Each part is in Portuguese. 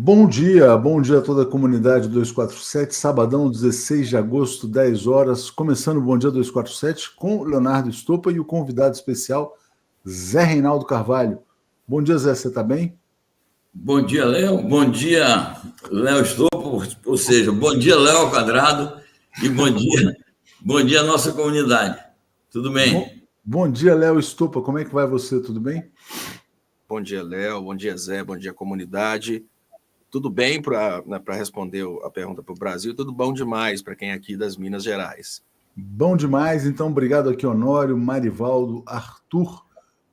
Bom dia a toda a comunidade 247, sabadão, 16 de agosto, 10 horas, começando o Bom Dia 247 com Leonardo Estopa e o convidado especial, Zé Reinaldo Carvalho. Bom dia, Zé, você está bem? Bom dia, Léo. Bom dia, Léo Estopa, ou seja, bom dia, Léo ao quadrado, e bom dia à nossa comunidade. Tudo bem? Bom dia, Léo Estopa, como é que vai você? Tudo bem? Bom dia, Léo. Bom dia, Zé. Bom dia, comunidade. Tudo bem para responder a pergunta para o Brasil? Tudo bom demais para quem é aqui das Minas Gerais. Bom demais, então obrigado aqui, Honório, Marivaldo, Arthur.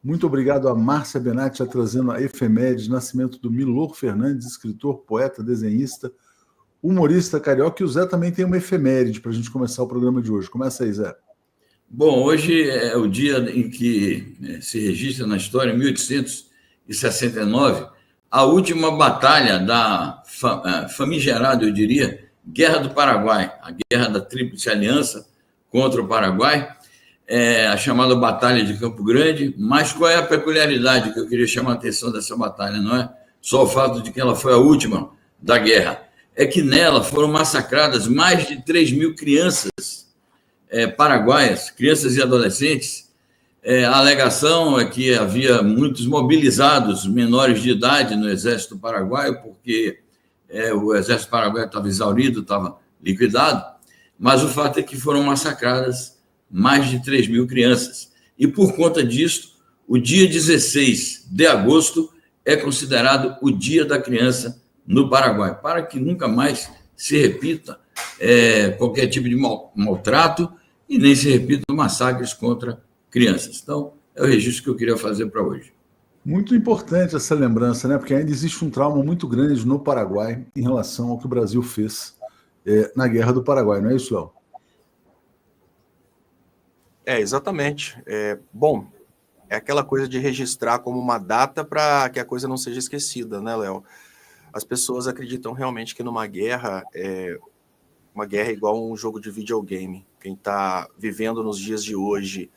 Muito obrigado a Márcia Benatti, já trazendo a efeméride, nascimento do Milor Fernandes, escritor, poeta, desenhista, humorista carioca, e o Zé também tem uma efeméride para a gente começar o programa de hoje. Começa aí, Zé. Bom, hoje é o dia em que se registra na história, em 1869, a última batalha da famigerada, eu diria, Guerra do Paraguai, a Guerra da Tríplice Aliança contra o Paraguai, a chamada Batalha de Campo Grande. Mas qual é a peculiaridade que eu queria chamar a atenção dessa batalha? Não é só o fato de que ela foi a última da guerra, é que nela foram massacradas mais de 3.000 crianças paraguaias, crianças e adolescentes. A alegação é que havia muitos mobilizados menores de idade no exército paraguaio, porque o exército paraguaio estava exaurido, estava liquidado, mas o fato é que foram massacradas mais de 3.000 crianças. E por conta disso, o dia 16 de agosto é considerado o Dia da Criança no Paraguai, para que nunca mais se repita qualquer tipo de maltrato e nem se repitam massacres contra crianças. Então, é o registro que eu queria fazer para hoje. Muito importante essa lembrança, né? Porque ainda existe um trauma muito grande no Paraguai em relação ao que o Brasil fez na Guerra do Paraguai, não é isso, Léo? Exatamente. Bom, é aquela coisa de registrar como uma data para que a coisa não seja esquecida, né, Léo? As pessoas acreditam realmente que numa guerra uma guerra é igual a um jogo de videogame. Quem está vivendo nos dias de hoje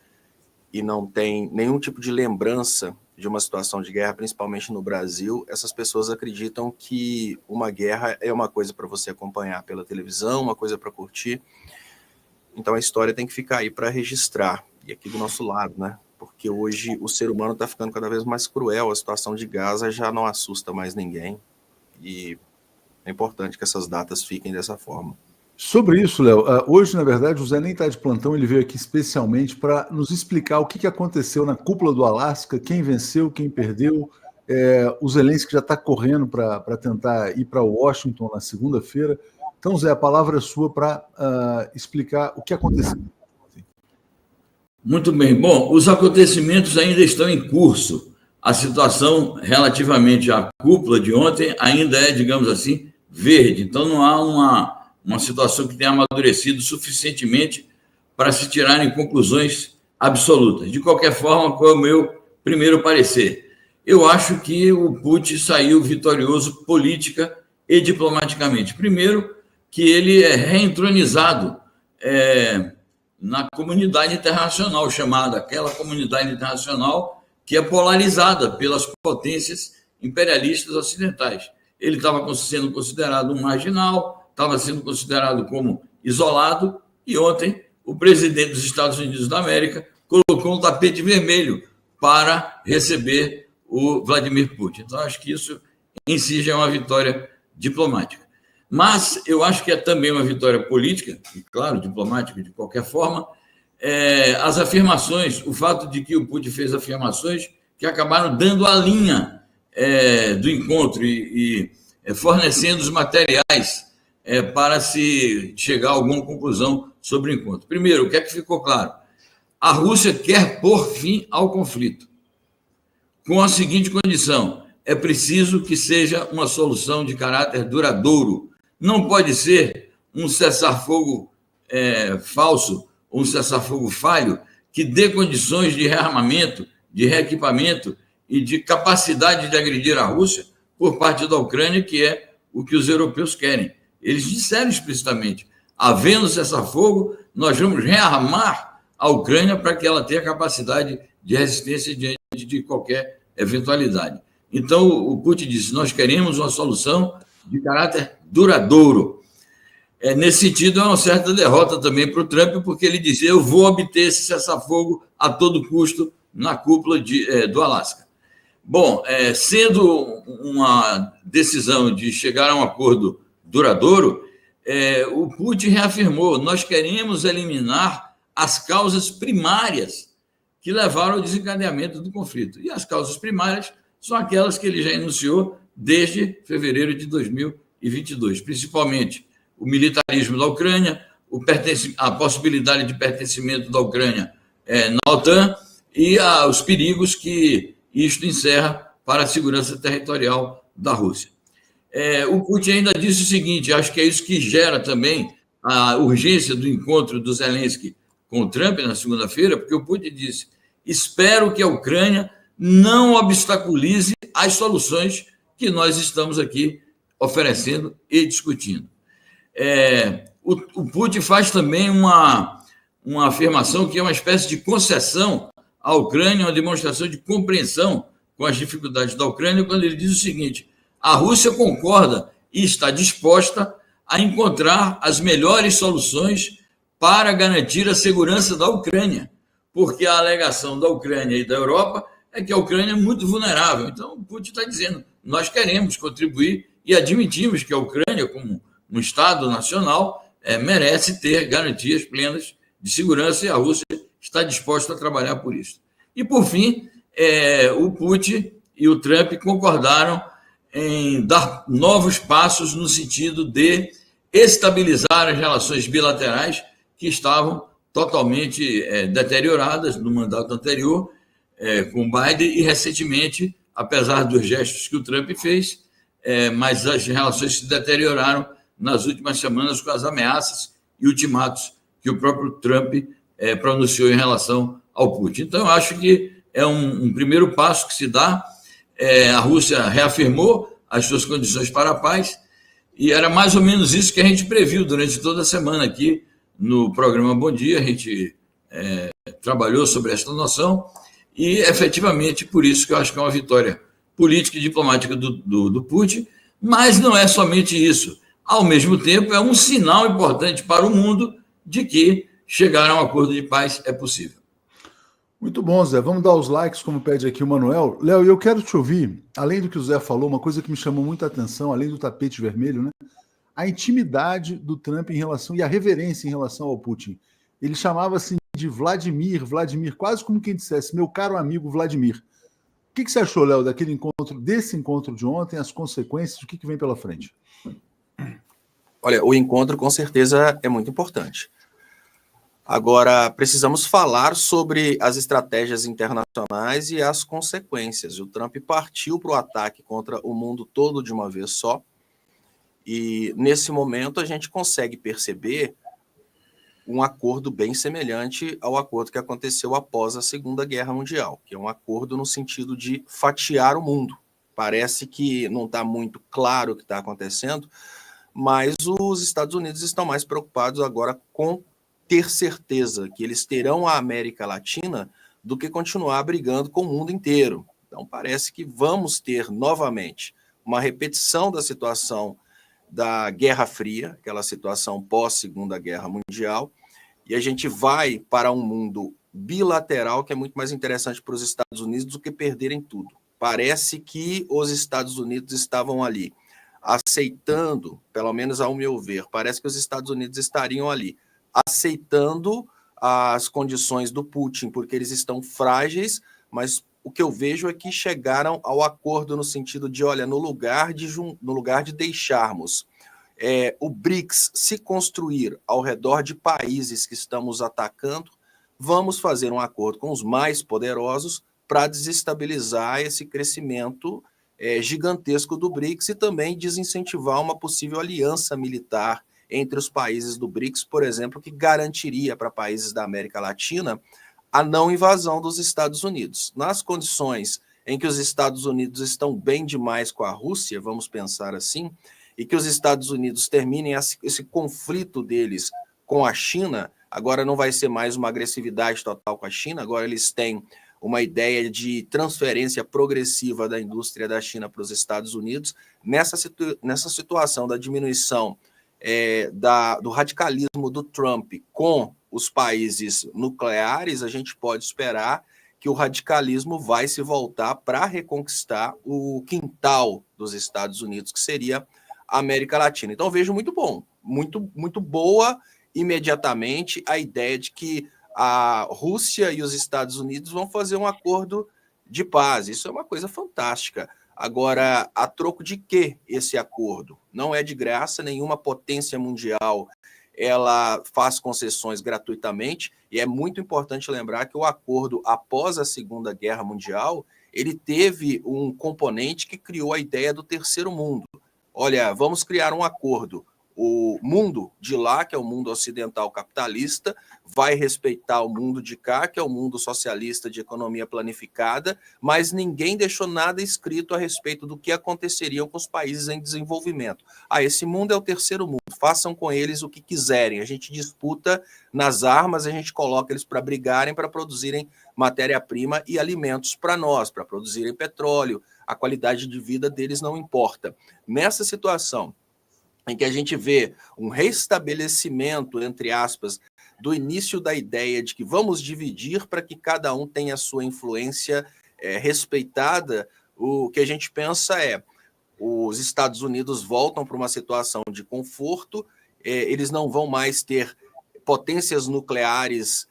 e não tem nenhum tipo de lembrança de uma situação de guerra, principalmente no Brasil, essas pessoas acreditam que uma guerra é uma coisa para você acompanhar pela televisão, uma coisa para curtir. Então a história tem que ficar aí para registrar, e aqui do nosso lado, né? Porque hoje o ser humano está ficando cada vez mais cruel, a situação de Gaza já não assusta mais ninguém, e é importante que essas datas fiquem dessa forma. Sobre isso, Léo, hoje, na verdade, o Zé nem está de plantão, ele veio aqui especialmente para nos explicar o que aconteceu na cúpula do Alasca, quem venceu, quem perdeu. O Zelensky já está correndo para tentar ir para Washington na segunda-feira. Então, Zé, a palavra é sua para explicar o que aconteceu. Muito bem. Bom, os acontecimentos ainda estão em curso. A situação relativamente à cúpula de ontem ainda é, digamos assim, verde. Então, não há uma situação que tenha amadurecido suficientemente para se tirarem conclusões absolutas. De qualquer forma, qual é o meu primeiro parecer? Eu acho que o Putin saiu vitorioso política e diplomaticamente. Primeiro, que ele é reentronizado na comunidade internacional, chamada aquela comunidade internacional que é polarizada pelas potências imperialistas ocidentais. Ele estava sendo considerado um marginal, estava sendo considerado como isolado, e ontem o presidente dos Estados Unidos da América colocou um tapete vermelho para receber o Vladimir Putin. Então, acho que isso em si já é uma vitória diplomática. Mas eu acho que é também uma vitória política, e claro, diplomática de qualquer forma, as afirmações, o fato de que o Putin fez afirmações que acabaram dando a linha do encontro e fornecendo os materiais para se chegar a alguma conclusão sobre o encontro. Primeiro, o que é que ficou claro? A Rússia quer pôr fim ao conflito, com a seguinte condição: é preciso que seja uma solução de caráter duradouro. Não pode ser um cessar-fogo falso, um cessar-fogo falho, que dê condições de rearmamento, de reequipamento e de capacidade de agredir a Rússia por parte da Ucrânia, que é o que os europeus querem. Eles disseram explicitamente: havendo cessar-fogo, nós vamos rearmar a Ucrânia para que ela tenha capacidade de resistência diante de qualquer eventualidade. Então, o Putin disse, nós queremos uma solução de caráter duradouro. Nesse sentido, é uma certa derrota também para o Trump, porque ele dizia, eu vou obter esse cessar-fogo a todo custo na cúpula do Alasca. Bom, sendo uma decisão de chegar a um acordo duradouro, o Putin reafirmou, nós queremos eliminar as causas primárias que levaram ao desencadeamento do conflito. E as causas primárias são aquelas que ele já enunciou desde fevereiro de 2022, principalmente o militarismo da Ucrânia, a possibilidade de pertencimento da Ucrânia na OTAN e os perigos que isto encerra para a segurança territorial da Rússia. O Putin ainda disse o seguinte, acho que é isso que gera também a urgência do encontro do Zelensky com o Trump na segunda-feira, porque o Putin disse, espero que a Ucrânia não obstaculize as soluções que nós estamos aqui oferecendo e discutindo. O Putin faz também uma afirmação que é uma espécie de concessão à Ucrânia, uma demonstração de compreensão com as dificuldades da Ucrânia, quando ele diz o seguinte, a Rússia concorda e está disposta a encontrar as melhores soluções para garantir a segurança da Ucrânia, porque a alegação da Ucrânia e da Europa é que a Ucrânia é muito vulnerável. Então, o Putin está dizendo, nós queremos contribuir e admitimos que a Ucrânia, como um Estado nacional, merece ter garantias plenas de segurança e a Rússia está disposta a trabalhar por isso. E, por fim, o Putin e o Trump concordaram em dar novos passos no sentido de estabilizar as relações bilaterais que estavam totalmente deterioradas no mandato anterior com Biden e, recentemente, apesar dos gestos que o Trump fez, mas as relações se deterioraram nas últimas semanas com as ameaças e ultimatos que o próprio Trump pronunciou em relação ao Putin. Então, eu acho que é um primeiro passo que se dá. A Rússia reafirmou as suas condições para a paz e era mais ou menos isso que a gente previu durante toda a semana aqui no programa Bom Dia. A gente trabalhou sobre esta noção e, efetivamente, por isso que eu acho que é uma vitória política e diplomática do Putin, mas não é somente isso. Ao mesmo tempo, é um sinal importante para o mundo de que chegar a um acordo de paz é possível. Muito bom, Zé. Vamos dar os likes, como pede aqui o Manuel. Léo, eu quero te ouvir, além do que o Zé falou, uma coisa que me chamou muita atenção, além do tapete vermelho, né? A intimidade do Trump em relação, e a reverência em relação ao Putin. Ele chamava assim de Vladimir, quase como quem dissesse, meu caro amigo Vladimir. O que você achou, Léo, desse encontro de ontem, as consequências, o que vem pela frente? Olha, o encontro com certeza é muito importante. Agora, precisamos falar sobre as estratégias internacionais e as consequências. O Trump partiu para o ataque contra o mundo todo de uma vez só, e nesse momento a gente consegue perceber um acordo bem semelhante ao acordo que aconteceu após a Segunda Guerra Mundial, que é um acordo no sentido de fatiar o mundo. Parece que não está muito claro o que está acontecendo, mas os Estados Unidos estão mais preocupados agora com ter certeza que eles terão a América Latina do que continuar brigando com o mundo inteiro. Então, parece que vamos ter novamente uma repetição da situação da Guerra Fria, aquela situação pós-Segunda Guerra Mundial, e a gente vai para um mundo bilateral que é muito mais interessante para os Estados Unidos do que perderem tudo. Parece que os Estados Unidos estavam ali aceitando, pelo menos ao meu ver, parece que os Estados Unidos estariam ali aceitando as condições do Putin, porque eles estão frágeis, mas o que eu vejo é que chegaram ao acordo no sentido de, olha, no lugar de deixarmos o BRICS se construir ao redor de países que estamos atacando, vamos fazer um acordo com os mais poderosos para desestabilizar esse crescimento gigantesco do BRICS e também desincentivar uma possível aliança militar entre os países do BRICS, por exemplo, que garantiria para países da América Latina a não invasão dos Estados Unidos. Nas condições em que os Estados Unidos estão bem demais com a Rússia, vamos pensar assim, e que os Estados Unidos terminem esse conflito deles com a China, agora não vai ser mais uma agressividade total com a China, agora eles têm uma ideia de transferência progressiva da indústria da China para os Estados Unidos. Nessa situação da diminuição do radicalismo do Trump com os países nucleares, a gente pode esperar que o radicalismo vai se voltar para reconquistar o quintal dos Estados Unidos, que seria a América Latina. Então, vejo muito bom, muito boa imediatamente a ideia de que a Rússia e os Estados Unidos vão fazer um acordo de paz. Isso é uma coisa fantástica. Agora, a troco de que esse acordo? Não é de graça, nenhuma potência mundial ela faz concessões gratuitamente, e é muito importante lembrar que o acordo após a Segunda Guerra Mundial, ele teve um componente que criou a ideia do terceiro mundo. Olha, vamos criar um acordo. O mundo de lá, que é o mundo ocidental capitalista, vai respeitar o mundo de cá, que é o mundo socialista de economia planificada, mas ninguém deixou nada escrito a respeito do que aconteceria com os países em desenvolvimento. Esse mundo é o terceiro mundo, façam com eles o que quiserem, a gente disputa nas armas, a gente coloca eles para brigarem, para produzirem matéria-prima e alimentos para nós, para produzirem petróleo, a qualidade de vida deles não importa. Nessa situação, em que a gente vê um restabelecimento, entre aspas, do início da ideia de que vamos dividir para que cada um tenha a sua influência respeitada, o que a gente pensa os Estados Unidos voltam para uma situação de conforto, eles não vão mais ter potências nucleares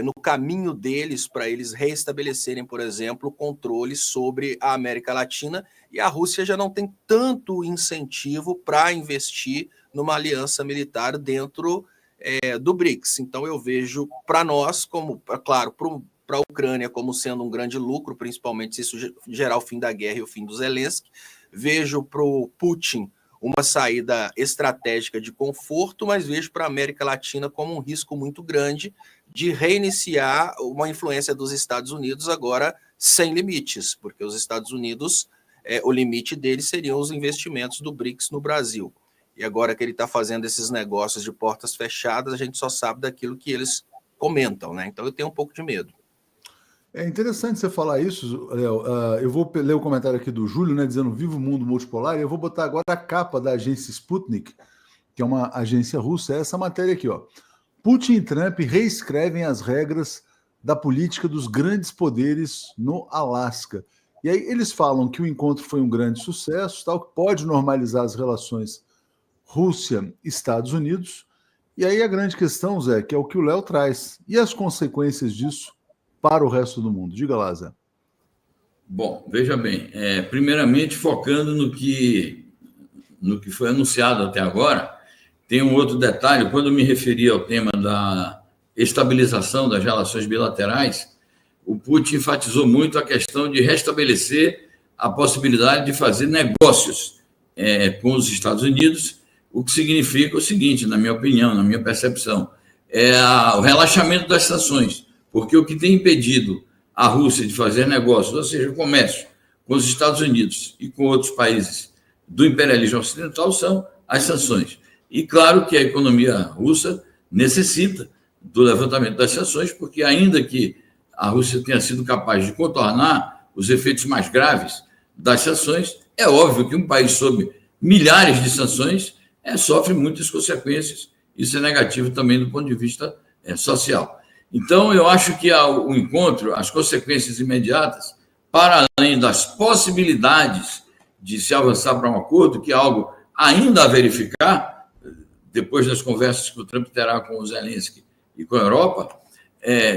no caminho deles para eles restabelecerem, por exemplo, o controle sobre a América Latina, e a Rússia já não tem tanto incentivo para investir numa aliança militar dentro do BRICS. Então eu vejo para nós, como, claro, para a Ucrânia como sendo um grande lucro, principalmente se isso gerar o fim da guerra e o fim do Zelensky, vejo para o Putin uma saída estratégica de conforto, mas vejo para a América Latina como um risco muito grande de reiniciar uma influência dos Estados Unidos agora sem limites, porque os Estados Unidos, o limite deles seriam os investimentos do BRICS no Brasil. E agora que ele está fazendo esses negócios de portas fechadas, a gente só sabe daquilo que eles comentam, né? Então eu tenho um pouco de medo. É interessante você falar isso, Léo. Eu vou ler o comentário aqui do Júlio, né, dizendo viva o mundo multipolar, e eu vou botar agora a capa da agência Sputnik, que é uma agência russa, essa matéria aqui, ó. Putin e Trump reescrevem as regras da política dos grandes poderes no Alasca. E aí eles falam que o encontro foi um grande sucesso, tal, que pode normalizar as relações Rússia-Estados Unidos. E aí a grande questão, Zé, que é o que o Léo traz. E as consequências disso para o resto do mundo? Diga lá, Zé. Bom, veja bem, primeiramente focando no que foi anunciado até agora, tem um outro detalhe. Quando eu me referi ao tema da estabilização das relações bilaterais, o Putin enfatizou muito a questão de restabelecer a possibilidade de fazer negócios com os Estados Unidos, o que significa o seguinte, na minha opinião, na minha percepção, o relaxamento das sanções, porque o que tem impedido a Rússia de fazer negócios, ou seja, comércio com os Estados Unidos e com outros países do imperialismo ocidental, são as sanções. E claro que a economia russa necessita do levantamento das sanções, porque ainda que a Rússia tenha sido capaz de contornar os efeitos mais graves das sanções, é óbvio que um país sob milhares de sanções sofre muitas consequências. Isso é negativo também do ponto de vista social. Então, eu acho que o encontro, as consequências imediatas, para além das possibilidades de se avançar para um acordo, que é algo ainda a verificar, depois das conversas que o Trump terá com o Zelensky e com a Europa,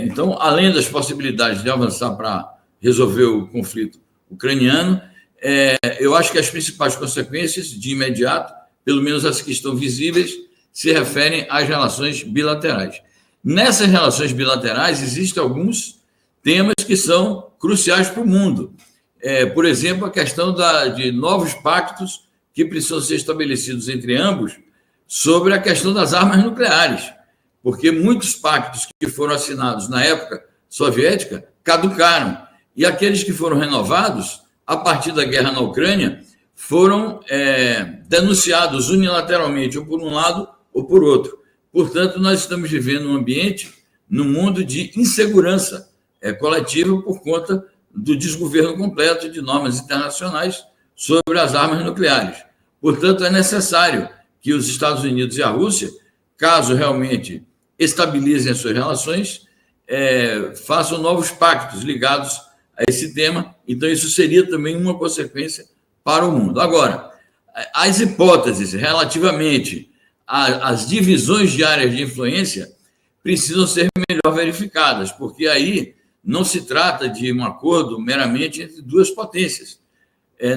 então, além das possibilidades de avançar para resolver o conflito ucraniano, eu acho que as principais consequências de imediato, pelo menos as que estão visíveis, se referem às relações bilaterais. Nessas relações bilaterais, existem alguns temas que são cruciais para o mundo. Por exemplo, a questão de novos pactos que precisam ser estabelecidos entre ambos sobre a questão das armas nucleares, porque muitos pactos que foram assinados na época soviética caducaram, e aqueles que foram renovados a partir da guerra na Ucrânia foram denunciados unilateralmente, ou por um lado ou por outro. Portanto, nós estamos vivendo um ambiente, num mundo de insegurança coletiva por conta do desgoverno completo de normas internacionais sobre as armas nucleares. Portanto, é necessário que os Estados Unidos e a Rússia, caso realmente estabilizem as suas relações, façam novos pactos ligados a esse tema. Então, isso seria também uma consequência para o mundo. Agora, as hipóteses relativamente às divisões de áreas de influência precisam ser melhor verificadas, porque aí não se trata de um acordo meramente entre duas potências.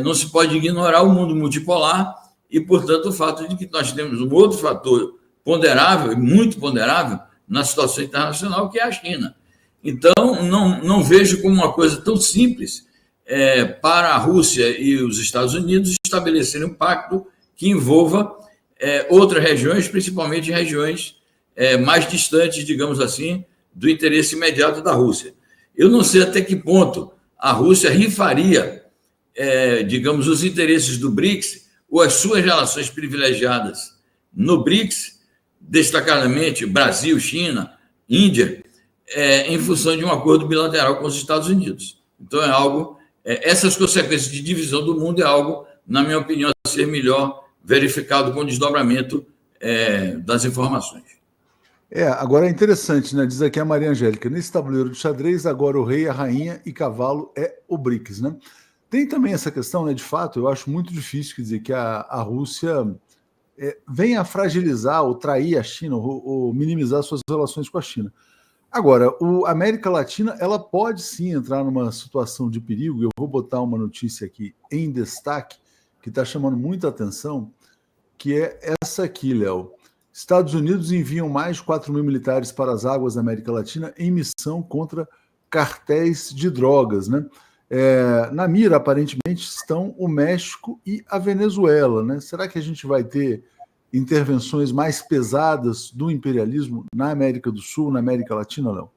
Não se pode ignorar o mundo multipolar e, portanto, o fato de que nós temos um outro fator ponderável, e muito ponderável, na situação internacional, que é a China. Então, não vejo como uma coisa tão simples para a Rússia e os Estados Unidos estabelecerem um pacto que envolva outras regiões, principalmente regiões mais distantes, digamos assim, do interesse imediato da Rússia. Eu não sei até que ponto a Rússia rifaria, digamos, os interesses do BRICS ou as suas relações privilegiadas no BRICS, destacadamente Brasil, China, Índia, em função de um acordo bilateral com os Estados Unidos. Então, essas consequências de divisão do mundo é algo, na minha opinião, a ser melhor verificado com o desdobramento das informações. Agora é interessante, né? Diz aqui a Maria Angélica, nesse tabuleiro de xadrez, agora o rei, a rainha e cavalo é o BRICS, né? Tem também essa questão, né? De fato, eu acho muito difícil dizer que a Rússia venha a fragilizar ou trair a China ou minimizar suas relações com a China. Agora, a América Latina, ela pode sim entrar numa situação de perigo. Eu vou botar uma notícia aqui em destaque, que está chamando muita atenção, que é essa aqui, Léo. Estados Unidos enviam mais de 4 mil militares para as águas da América Latina em missão contra cartéis de drogas, né? Na mira, aparentemente, estão o México e a Venezuela, né? Será que a gente vai ter intervenções mais pesadas do imperialismo na América do Sul, na América Latina, Léo?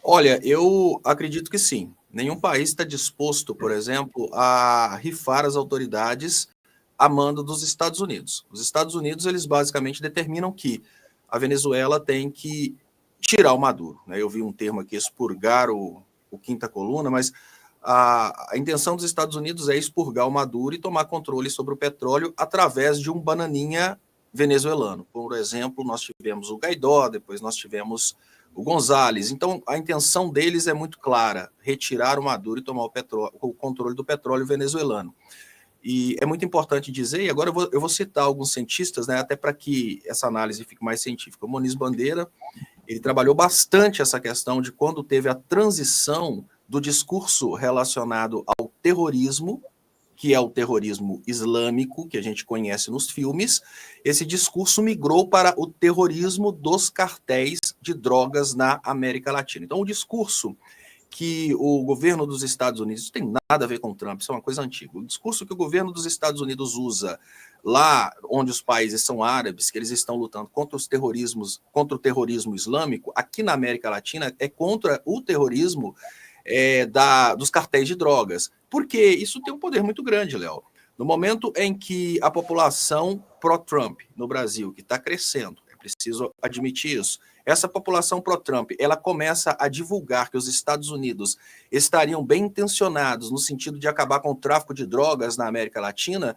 Olha, eu acredito que sim. Nenhum país está disposto, por exemplo, a rifar as autoridades a mando dos Estados Unidos. Os Estados Unidos, eles basicamente determinam que a Venezuela tem que tirar o Maduro, né? Eu vi um termo aqui, expurgar o quinta coluna, mas a intenção dos Estados Unidos é expurgar o Maduro e tomar controle sobre o petróleo através de um bananinha venezuelano. Por exemplo, nós tivemos o Guaidó, depois nós tivemos o González. Então, a intenção deles é muito clara, retirar o Maduro e tomar o controle do petróleo venezuelano. E é muito importante dizer, e agora eu vou citar alguns cientistas, né, até para que essa análise fique mais científica. O Moniz Bandeira, ele trabalhou bastante essa questão de quando teve a transição do discurso relacionado ao terrorismo, que é o terrorismo islâmico, que a gente conhece nos filmes, esse discurso migrou para o terrorismo dos cartéis de drogas na América Latina. Então, o discurso que o governo dos Estados Unidos, não tem nada a ver com o Trump, isso é uma coisa antiga, o discurso que o governo dos Estados Unidos usa lá onde os países são árabes, que eles estão lutando contra o terrorismo islâmico, aqui na América Latina é contra o terrorismo dos cartéis de drogas. Porque isso tem um poder muito grande, Léo. No momento em que a população pró-Trump no Brasil, que está crescendo, é preciso admitir isso, essa população pró-Trump, ela começa a divulgar que os Estados Unidos estariam bem intencionados no sentido de acabar com o tráfico de drogas na América Latina,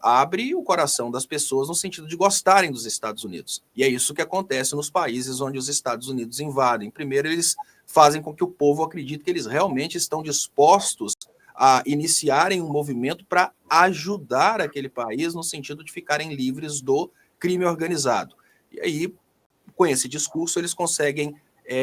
abre o coração das pessoas no sentido de gostarem dos Estados Unidos. E é isso que acontece nos países onde os Estados Unidos invadem. Primeiro, eles fazem com que o povo acredite que eles realmente estão dispostos a iniciarem um movimento para ajudar aquele país no sentido de ficarem livres do crime organizado. E aí, com esse discurso, eles conseguem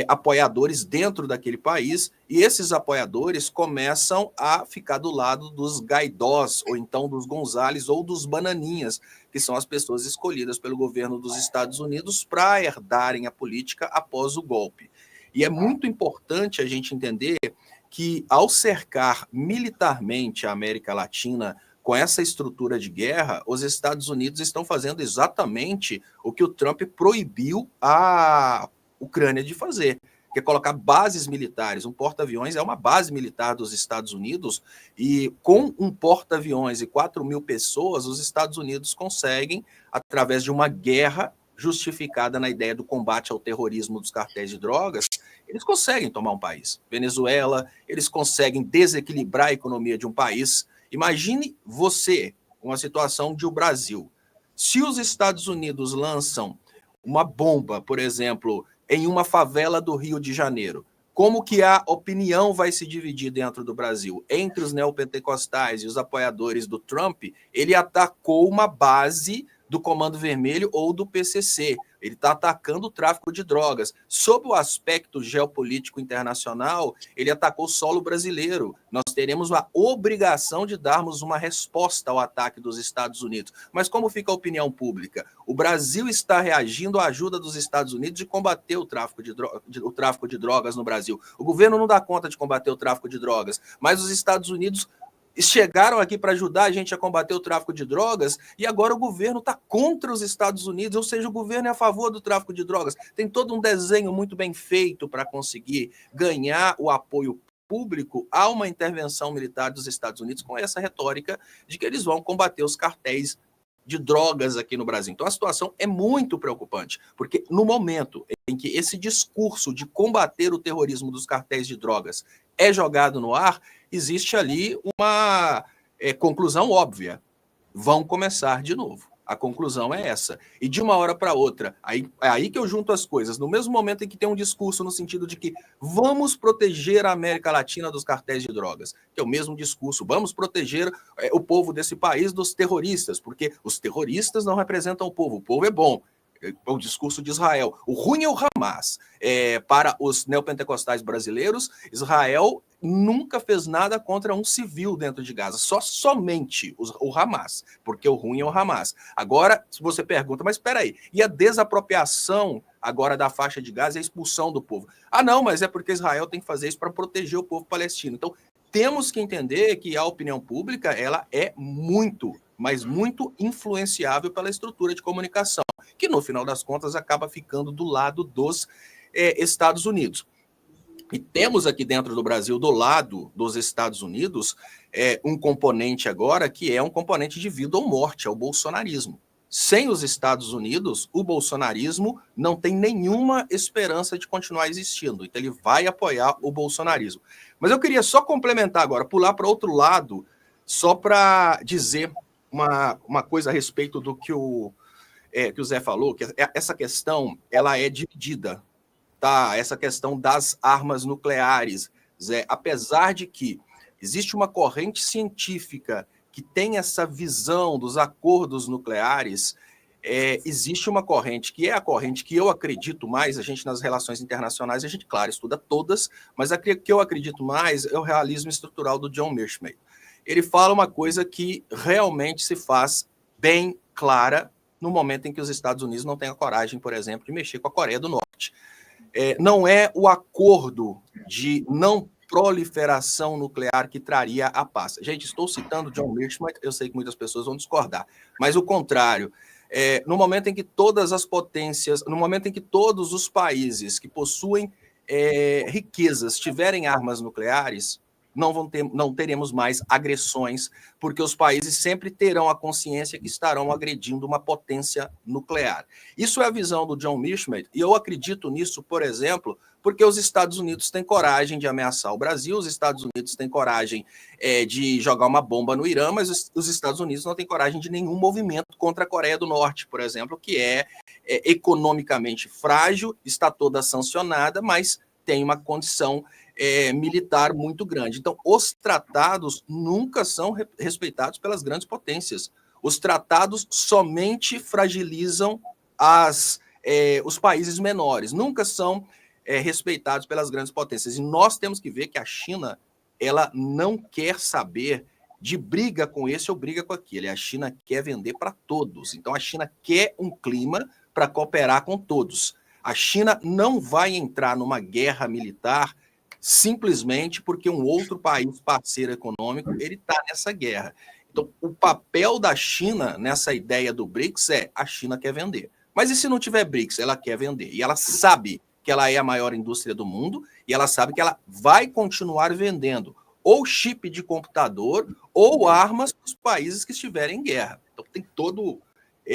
apoiadores dentro daquele país, e esses apoiadores começam a ficar do lado dos Guaidós, ou então dos González, ou dos Bananinhas, que são as pessoas escolhidas pelo governo dos Estados Unidos para herdarem a política após o golpe. E é muito importante a gente entender que, ao cercar militarmente a América Latina com essa estrutura de guerra, os Estados Unidos estão fazendo exatamente o que o Trump proibiu a Ucrânia de fazer, que é colocar bases militares. Um porta-aviões é uma base militar dos Estados Unidos, e com um porta-aviões e 4 mil pessoas, os Estados Unidos conseguem, através de uma guerra, justificada na ideia do combate ao terrorismo dos cartéis de drogas, eles conseguem tomar um país. Venezuela, eles conseguem desequilibrar a economia de um país. Imagine você, uma situação de o Brasil. Se os Estados Unidos lançam uma bomba, por exemplo, em uma favela do Rio de Janeiro, como que a opinião vai se dividir dentro do Brasil? Entre os neopentecostais e os apoiadores do Trump, ele atacou uma base do Comando Vermelho ou do PCC. Ele está atacando o tráfico de drogas. Sob o aspecto geopolítico internacional, ele atacou o solo brasileiro. Nós teremos a obrigação de darmos uma resposta ao ataque dos Estados Unidos. Mas como fica a opinião pública? O Brasil está reagindo à ajuda dos Estados Unidos de combater o tráfico de drogas no Brasil. O governo não dá conta de combater o tráfico de drogas, mas os Estados Unidos chegaram aqui para ajudar a gente a combater o tráfico de drogas e agora o governo está contra os Estados Unidos, ou seja, o governo é a favor do tráfico de drogas. Tem todo um desenho muito bem feito para conseguir ganhar o apoio público a uma intervenção militar dos Estados Unidos com essa retórica de que eles vão combater os cartéis de drogas aqui no Brasil. Então a situação é muito preocupante, porque no momento em que esse discurso de combater o terrorismo dos cartéis de drogas é jogado no ar, existe ali uma conclusão óbvia. Vão começar de novo. A conclusão é essa. E de uma hora para outra, é aí que eu junto as coisas. No mesmo momento em que tem um discurso no sentido de que vamos proteger a América Latina dos cartéis de drogas, que é o mesmo discurso, vamos proteger o povo desse país dos terroristas, porque os terroristas não representam o povo é bom. O discurso de Israel. O ruim é o Hamas. Para os neopentecostais brasileiros, Israel nunca fez nada contra um civil dentro de Gaza, somente o Hamas, porque o ruim é o Hamas. Agora, se você pergunta, mas espera aí, e a desapropriação agora da faixa de Gaza e a expulsão do povo? Ah, não, mas é porque Israel tem que fazer isso para proteger o povo palestino. Então, temos que entender que a opinião pública ela é muito, mas muito influenciável pela estrutura de comunicação, que no final das contas acaba ficando do lado dos Estados Unidos. E temos aqui dentro do Brasil, do lado dos Estados Unidos, um componente agora que é um componente de vida ou morte, é o bolsonarismo. Sem os Estados Unidos, o bolsonarismo não tem nenhuma esperança de continuar existindo. Então ele vai apoiar o bolsonarismo. Mas eu queria só complementar agora, pular para outro lado, só para dizer uma coisa a respeito do que o Zé falou, que essa questão ela é dividida. Tá, essa questão das armas nucleares, Zé, apesar de que existe uma corrente científica que tem essa visão dos acordos nucleares, existe uma corrente que é a corrente que eu acredito mais, a gente nas relações internacionais, a gente, claro, estuda todas, mas a que eu acredito mais é o realismo estrutural do John Mearsheimer. Ele fala uma coisa que realmente se faz bem clara no momento em que os Estados Unidos não têm a coragem, por exemplo, de mexer com a Coreia do Norte. Não é o acordo de não proliferação nuclear que traria a paz. Gente, estou citando John Mearsheimer, eu sei que muitas pessoas vão discordar, mas o contrário, no momento em que todas as potências, no momento em que todos os países que possuem riquezas tiverem armas nucleares, não teremos mais agressões, porque os países sempre terão a consciência que estarão agredindo uma potência nuclear. Isso é a visão do John Mearsheimer, e eu acredito nisso, por exemplo, porque os Estados Unidos têm coragem de ameaçar o Brasil, os Estados Unidos têm coragem de jogar uma bomba no Irã, mas os Estados Unidos não têm coragem de nenhum movimento contra a Coreia do Norte, por exemplo, que é economicamente frágil, está toda sancionada, mas tem uma condição militar muito grande. Então, os tratados nunca são respeitados pelas grandes potências. Os tratados somente fragilizam os países menores, nunca são respeitados pelas grandes potências. E nós temos que ver que a China ela não quer saber de briga com esse ou briga com aquele. A China quer vender para todos. Então, a China quer um clima para cooperar com todos. A China não vai entrar numa guerra militar simplesmente porque um outro país parceiro econômico ele está nessa guerra. Então, o papel da China nessa ideia do BRICS a China quer vender. Mas e se não tiver BRICS? Ela quer vender. E ela sabe que ela é a maior indústria do mundo e ela sabe que ela vai continuar vendendo ou chip de computador ou armas para os países que estiverem em guerra. Então, tem todo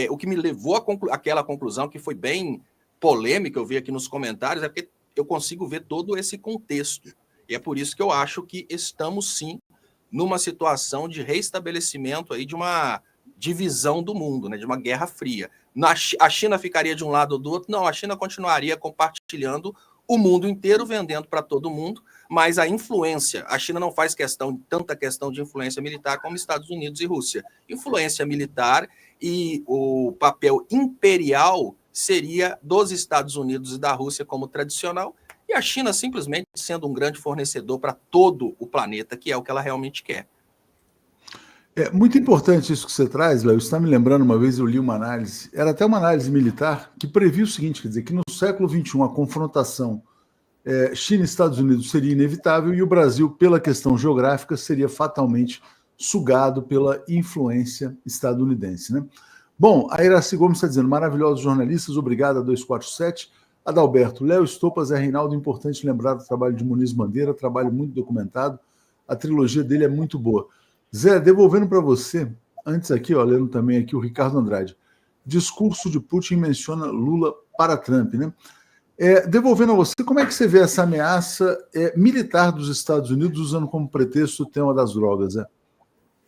o que me levou àquela conclusão, que foi bem polêmica, eu vi aqui nos comentários, é porque eu consigo ver todo esse contexto. E é por isso que eu acho que estamos, sim, numa situação de reestabelecimento aí de uma divisão do mundo, né, de uma guerra fria. A China ficaria de um lado ou do outro? Não, a China continuaria compartilhando o mundo inteiro, vendendo para todo mundo, mas a influência, a China não faz tanta questão de influência militar como Estados Unidos e Rússia. Influência militar e o papel imperial seria dos Estados Unidos e da Rússia como tradicional, e a China simplesmente sendo um grande fornecedor para todo o planeta, que é o que ela realmente quer. É muito importante isso que você traz, Léo. Isso está me lembrando, uma vez eu li uma análise, era até uma análise militar, que previa o seguinte, quer dizer, que no século XXI a confrontação China e Estados Unidos seria inevitável e o Brasil, pela questão geográfica, seria fatalmente sugado pela influência estadunidense, né? Bom, a Iraci Gomes está dizendo, maravilhosos jornalistas, obrigado a 247. Adalberto, Léo Estopas é Reinaldo, importante lembrar do trabalho de Muniz Bandeira, trabalho muito documentado, a trilogia dele é muito boa. Zé, devolvendo para você, antes aqui, ó, lendo também aqui o Ricardo Andrade, discurso de Putin menciona Lula para Trump, né? Devolvendo a você, como é que você vê essa ameaça militar dos Estados Unidos usando como pretexto o tema das drogas?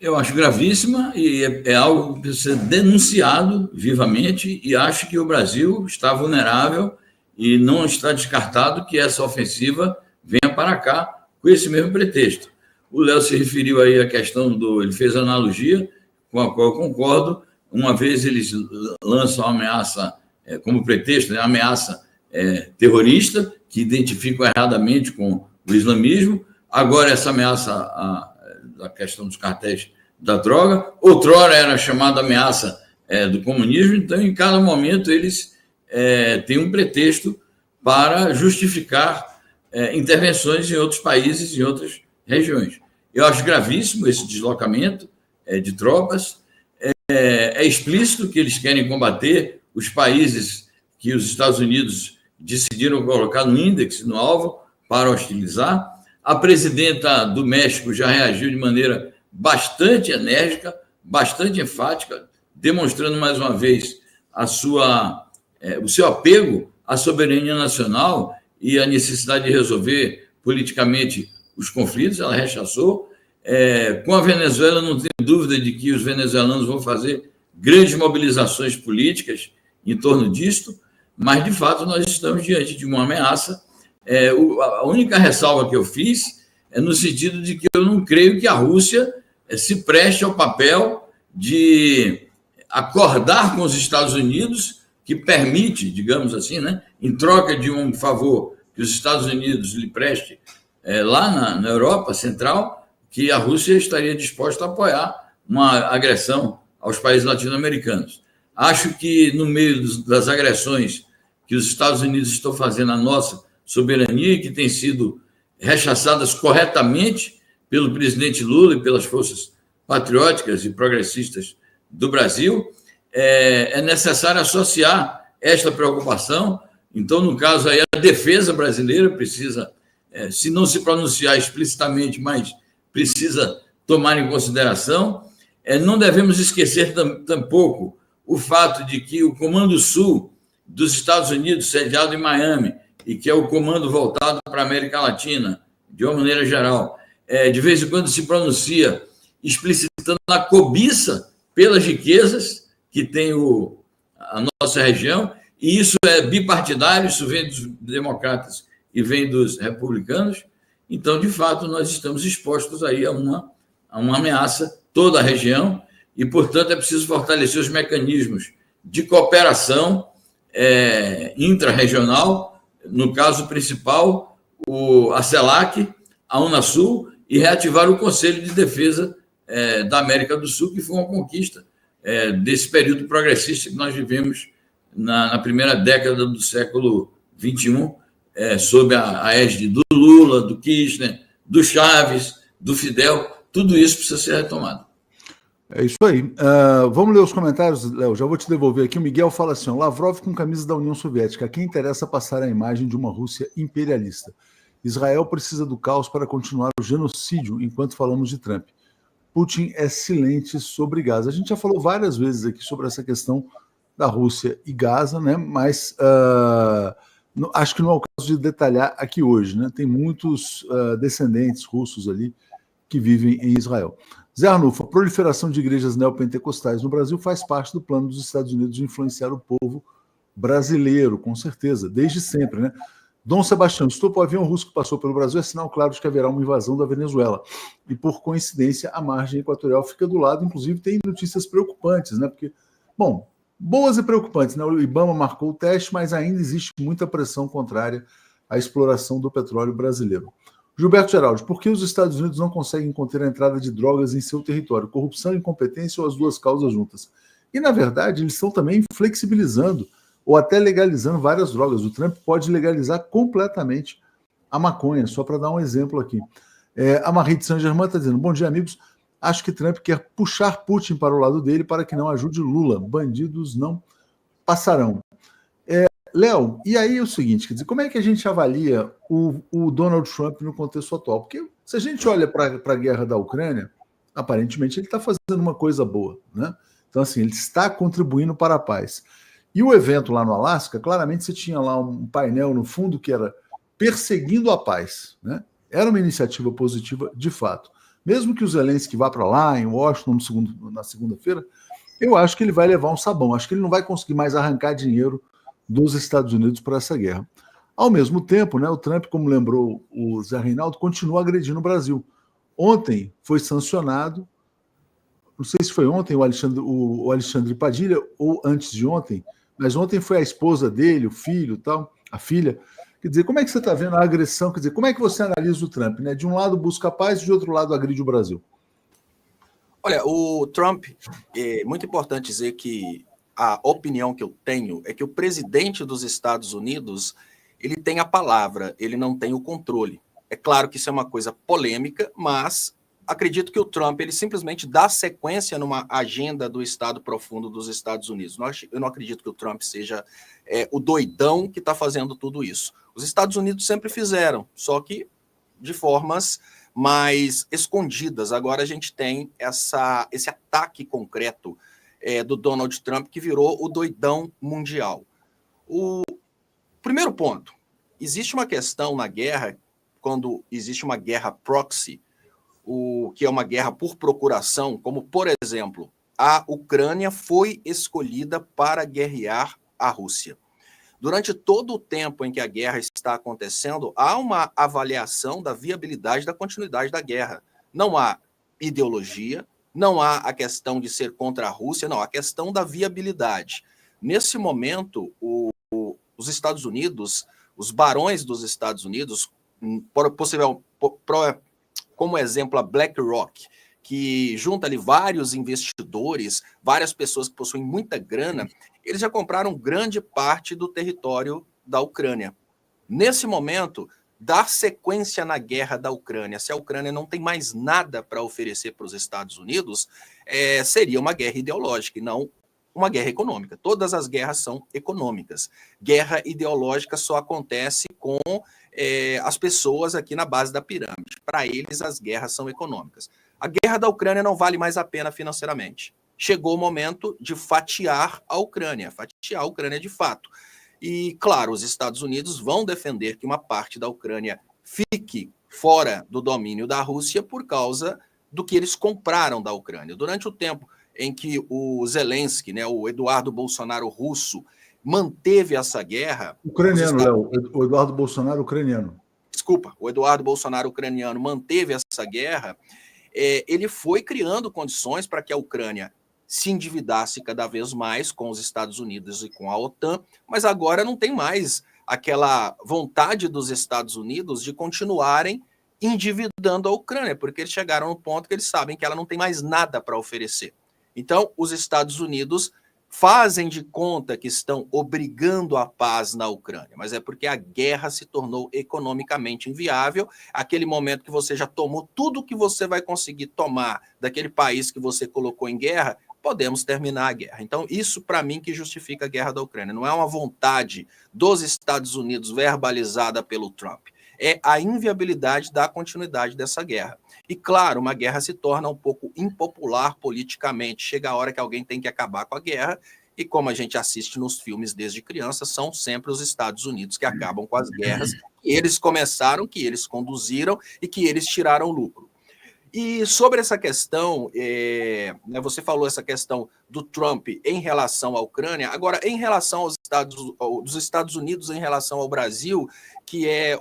Eu acho gravíssima e é algo que precisa ser denunciado vivamente e acho que o Brasil está vulnerável e não está descartado que essa ofensiva venha para cá com esse mesmo pretexto. O Léo se referiu aí à questão ele fez a analogia com a qual eu concordo. Uma vez eles lançam a ameaça como pretexto, né, a ameaça terrorista, que identificam erradamente com o islamismo. Agora essa ameaça da questão dos cartéis da droga, outrora era chamada ameaça do comunismo, então em cada momento eles têm um pretexto para justificar intervenções em outros países, em outras regiões. Eu acho gravíssimo esse deslocamento de tropas, é explícito que eles querem combater os países que os Estados Unidos decidiram colocar no índice, no alvo, para hostilizar. A presidenta do México já reagiu de maneira bastante enérgica, bastante enfática, demonstrando mais uma vez o seu apego à soberania nacional e a necessidade de resolver politicamente os conflitos. Ela rechaçou. Com a Venezuela, não tenho dúvida de que os venezuelanos vão fazer grandes mobilizações políticas em torno disto, mas, de fato, nós estamos diante de uma ameaça. A única ressalva que eu fiz é no sentido de que eu não creio que a Rússia se preste ao papel de acordar com os Estados Unidos, que permite, digamos assim, né, em troca de um favor que os Estados Unidos lhe preste lá na Europa Central, que a Rússia estaria disposta a apoiar uma agressão aos países latino-americanos. Acho que, no meio das agressões que os Estados Unidos estão fazendo à nossa soberania e que têm sido rechaçadas corretamente pelo presidente Lula e pelas forças patrióticas e progressistas do Brasil, é necessário associar esta preocupação. Então, no caso aí, a defesa brasileira precisa, se não se pronunciar explicitamente, mas precisa tomar em consideração. Não devemos esquecer tampouco o fato de que o Comando Sul dos Estados Unidos, sediado em Miami, e que é o comando voltado para a América Latina, de uma maneira geral, de vez em quando se pronuncia explicitando a cobiça pelas riquezas que tem a nossa região, e isso é bipartidário, isso vem dos democratas e vem dos republicanos. Então, de fato, nós estamos expostos aí a uma ameaça, toda a região, e, portanto, é preciso fortalecer os mecanismos de cooperação intra-regional, no caso principal, a CELAC, a Unasul, e reativar o Conselho de Defesa da América do Sul, que foi uma conquista desse período progressista que nós vivemos na primeira década do século XXI, sob a égide do Lula, do Kirchner, do Chaves, do Fidel. Tudo isso precisa ser retomado. É isso aí. Vamos ler os comentários, Léo. Já vou te devolver aqui. O Miguel fala assim: Lavrov com camisa da União Soviética. A quem interessa passar a imagem de uma Rússia imperialista? Israel precisa do caos para continuar o genocídio enquanto falamos de Trump. Putin é silente sobre Gaza. A gente já falou várias vezes aqui sobre essa questão da Rússia e Gaza, né? Mas acho que não é o caso de detalhar aqui hoje, né? Tem muitos descendentes russos ali que vivem em Israel. Zé Arnulfo, a proliferação de igrejas neopentecostais no Brasil faz parte do plano dos Estados Unidos de influenciar o povo brasileiro, com certeza, desde sempre, né? Dom Sebastião, o avião russo que passou pelo Brasil é sinal claro de que haverá uma invasão da Venezuela. E, por coincidência, a margem equatorial fica do lado. Inclusive, tem notícias preocupantes, né? Porque, bom, boas e preocupantes, né? O IBAMA marcou o teste, mas ainda existe muita pressão contrária à exploração do petróleo brasileiro. Gilberto Geraldi, por que os Estados Unidos não conseguem conter a entrada de drogas em seu território? Corrupção, incompetência ou as duas causas juntas? E, na verdade, eles estão também flexibilizando ou até legalizando várias drogas. O Trump pode legalizar completamente a maconha, só para dar um exemplo aqui. A Marie de Saint-Germain está dizendo, bom dia, amigos. Acho que Trump quer puxar Putin para o lado dele para que não ajude Lula. Bandidos não passarão. Léo, e aí é o seguinte, quer dizer, como é que a gente avalia o Donald Trump no contexto atual? Porque se a gente olha para a guerra da Ucrânia, aparentemente ele está fazendo uma coisa boa, né? Então, assim, ele está contribuindo para a paz. E o evento lá no Alasca, claramente você tinha lá um painel no fundo que era perseguindo a paz, né? Era uma iniciativa positiva de fato. Mesmo que o Zelensky vá para lá, em Washington, na segunda-feira, eu acho que ele vai levar um sabão. Acho que ele não vai conseguir mais arrancar dinheiro dos Estados Unidos para essa guerra. Ao mesmo tempo, né, o Trump, como lembrou o Zé Reinaldo, continua agredindo o Brasil. Ontem foi sancionado, não sei se foi ontem o Alexandre Padilha ou antes de ontem, mas ontem foi a esposa dele, o filho, tal, a filha. Quer dizer, como é que você está vendo a agressão? Quer dizer, como é que você analisa o Trump? Né? De um lado busca paz, de outro lado agride o Brasil. Olha, o Trump, é muito importante dizer que a opinião que eu tenho é que o presidente dos Estados Unidos, ele tem a palavra, ele não tem o controle. É claro que isso é uma coisa polêmica, mas acredito que o Trump, ele simplesmente dá sequência numa agenda do Estado profundo dos Estados Unidos. Eu não acredito que o Trump seja o doidão que está fazendo tudo isso. Os Estados Unidos sempre fizeram, só que de formas mais escondidas. Agora a gente tem esse ataque concreto do Donald Trump, que virou o doidão mundial. O primeiro ponto, existe uma questão na guerra, quando existe uma guerra proxy, que é uma guerra por procuração, como, por exemplo, a Ucrânia foi escolhida para guerrear a Rússia. Durante todo o tempo em que a guerra está acontecendo, há uma avaliação da viabilidade da continuidade da guerra. Não há ideologia, não há a questão de ser contra a Rússia, não, a questão da viabilidade. Nesse momento, os Estados Unidos, os barões dos Estados Unidos, como exemplo a BlackRock, que junta ali vários investidores, várias pessoas que possuem muita grana, eles já compraram grande parte do território da Ucrânia. Nesse momento, dar sequência na guerra da Ucrânia, se a Ucrânia não tem mais nada para oferecer para os Estados Unidos, seria uma guerra ideológica e não uma guerra econômica. Todas as guerras são econômicas. Guerra ideológica só acontece com as pessoas aqui na base da pirâmide. Para eles, as guerras são econômicas. A guerra da Ucrânia não vale mais a pena financeiramente. Chegou o momento de fatiar a Ucrânia de fato. E, claro, os Estados Unidos vão defender que uma parte da Ucrânia fique fora do domínio da Rússia por causa do que eles compraram da Ucrânia. Durante o tempo em que o Zelensky, né, o Eduardo Bolsonaro russo, manteve essa guerra... Ucraniano, Léo. O Eduardo Bolsonaro ucraniano. Desculpa, o Eduardo Bolsonaro ucraniano manteve essa guerra, ele foi criando condições para que a Ucrânia se endividasse cada vez mais com os Estados Unidos e com a OTAN, mas agora não tem mais aquela vontade dos Estados Unidos de continuarem endividando a Ucrânia, porque eles chegaram no ponto que eles sabem que ela não tem mais nada para oferecer. Então, os Estados Unidos fazem de conta que estão obrigando a paz na Ucrânia, mas é porque a guerra se tornou economicamente inviável. Aquele momento que você já tomou tudo que você vai conseguir tomar daquele país que você colocou em guerra, podemos terminar a guerra. Então, isso para mim que justifica a guerra da Ucrânia. Não é uma vontade dos Estados Unidos verbalizada pelo Trump. é a inviabilidade da continuidade dessa guerra. E, claro, uma guerra se torna um pouco impopular politicamente. Chega a hora que alguém tem que acabar com a guerra, e como a gente assiste nos filmes desde criança, são sempre os Estados Unidos que acabam com as guerras que eles começaram, que eles conduziram e que eles tiraram lucro. E sobre essa questão, você falou essa questão do Trump em relação à Ucrânia, agora em relação dos Estados Unidos em relação ao Brasil, que é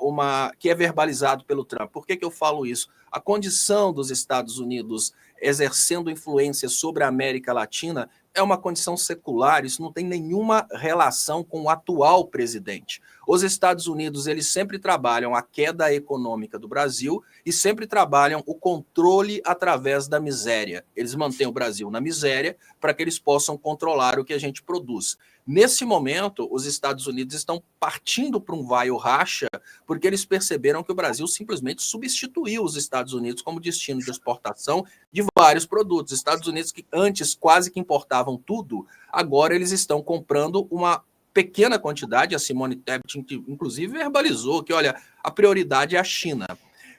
verbalizado pelo Trump. Por que eu falo isso? A condição dos Estados Unidos exercendo influência sobre a América Latina é uma condição secular, isso não tem nenhuma relação com o atual presidente. Os Estados Unidos, eles sempre trabalham a queda econômica do Brasil e sempre trabalham o controle através da miséria. Eles mantêm o Brasil na miséria para que eles possam controlar o que a gente produz. Nesse momento, os Estados Unidos estão partindo para um vai ou racha, porque eles perceberam que o Brasil simplesmente substituiu os Estados Unidos como destino de exportação de vários produtos. Os Estados Unidos, que antes quase que importavam tudo, agora eles estão comprando uma pequena quantidade. A Simone Tebet, inclusive, verbalizou que, olha, a prioridade é a China.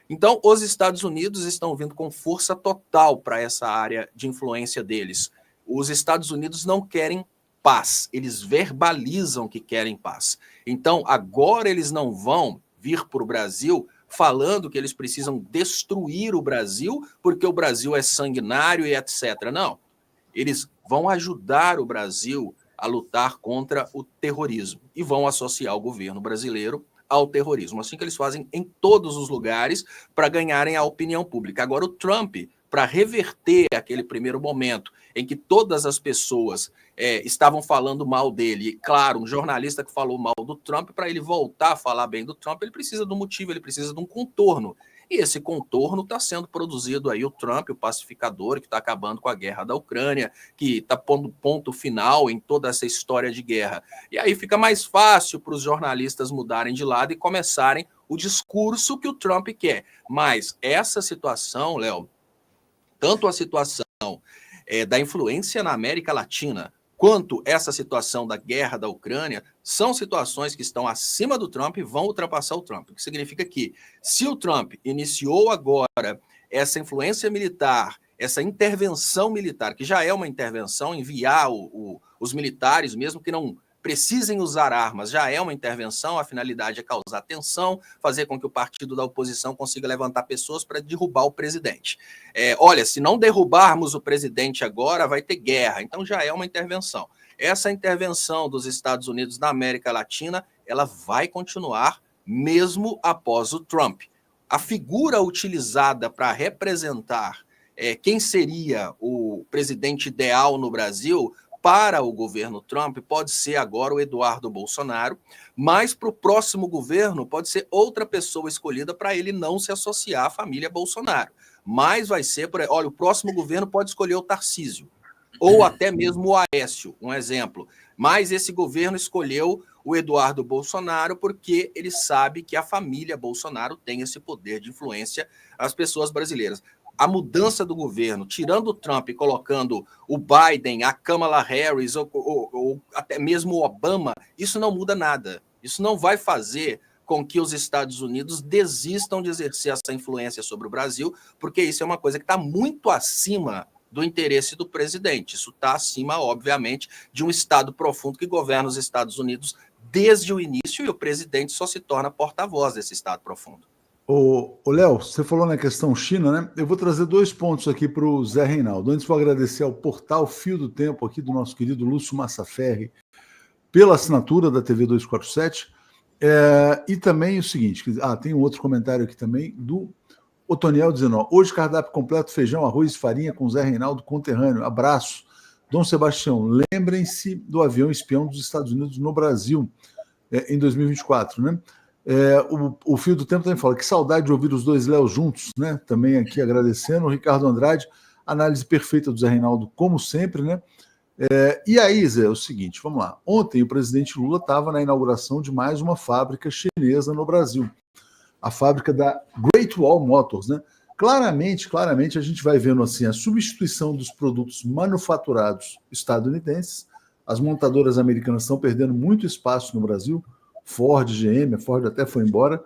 Então, os Estados Unidos estão vindo com força total para essa área de influência deles. Os Estados Unidos não querem paz, eles verbalizam que querem paz. Então, agora eles não vão vir para o Brasil falando que eles precisam destruir o Brasil porque o Brasil é sanguinário e etc. Não, eles vão ajudar o Brasil a lutar contra o terrorismo e vão associar o governo brasileiro ao terrorismo, assim que eles fazem em todos os lugares para ganharem a opinião pública. Agora, o Trump, para reverter aquele primeiro momento em que todas as pessoas estavam falando mal dele, e claro, um jornalista que falou mal do Trump, para ele voltar a falar bem do Trump, ele precisa de um motivo, ele precisa de um contorno. E esse contorno está sendo produzido aí, o Trump, o pacificador, que está acabando com a guerra da Ucrânia, que está pondo ponto final em toda essa história de guerra. E aí fica mais fácil para os jornalistas mudarem de lado e começarem o discurso que o Trump quer. Mas essa situação, Léo, tanto a situação da influência na América Latina, quanto essa situação da guerra da Ucrânia, são situações que estão acima do Trump e vão ultrapassar o Trump. O que significa que, se o Trump iniciou agora essa influência militar, essa intervenção militar, que já é uma intervenção, enviar os militares, mesmo que não precisem usar armas, já é uma intervenção, a finalidade é causar tensão, fazer com que o partido da oposição consiga levantar pessoas para derrubar o presidente. Olha, se não derrubarmos o presidente agora, vai ter guerra, então já é uma intervenção. Essa intervenção dos Estados Unidos na América Latina, ela vai continuar mesmo após o Trump. A figura utilizada para representar quem seria o presidente ideal no Brasil para o governo Trump pode ser agora o Eduardo Bolsonaro, mas para o próximo governo pode ser outra pessoa escolhida para ele não se associar à família Bolsonaro. Mas vai ser, olha, o próximo governo pode escolher o Tarcísio, ou até mesmo o Aécio, um exemplo. Mas esse governo escolheu o Eduardo Bolsonaro porque ele sabe que a família Bolsonaro tem esse poder de influência às pessoas brasileiras. A mudança do governo, tirando o Trump e colocando o Biden, a Kamala Harris ou até mesmo o Obama, isso não muda nada. Isso não vai fazer com que os Estados Unidos desistam de exercer essa influência sobre o Brasil, porque isso é uma coisa que está muito acima do interesse do presidente. Isso está acima, obviamente, de um Estado profundo que governa os Estados Unidos desde o início e o presidente só se torna porta-voz desse Estado profundo. Ô, Léo, você falou na questão China, né? Eu vou trazer 2 pontos aqui para o Zé Reinaldo. Antes, vou agradecer ao portal Fio do Tempo aqui do nosso querido Lúcio Massaferri pela assinatura da TV 247. E também o seguinte, tem um outro comentário aqui também do Otoniel dizendo, ó, hoje cardápio completo, feijão, arroz e farinha com Zé Reinaldo conterrâneo. Abraço. Dom Sebastião, lembrem-se do avião espião dos Estados Unidos no Brasil em 2024, né? O Fio do Tempo também fala que saudade de ouvir os dois Léo juntos, né? Também aqui agradecendo. O Ricardo Andrade, análise perfeita do Zé Reinaldo, como sempre, né? E aí, Zé, é o seguinte, vamos lá. Ontem o presidente Lula estava na inauguração de mais uma fábrica chinesa no Brasil, a fábrica da Great Wall Motors, né? Claramente, a gente vai vendo assim a substituição dos produtos manufaturados estadunidenses. As montadoras americanas estão perdendo muito espaço no Brasil. Ford, GM, a Ford até foi embora,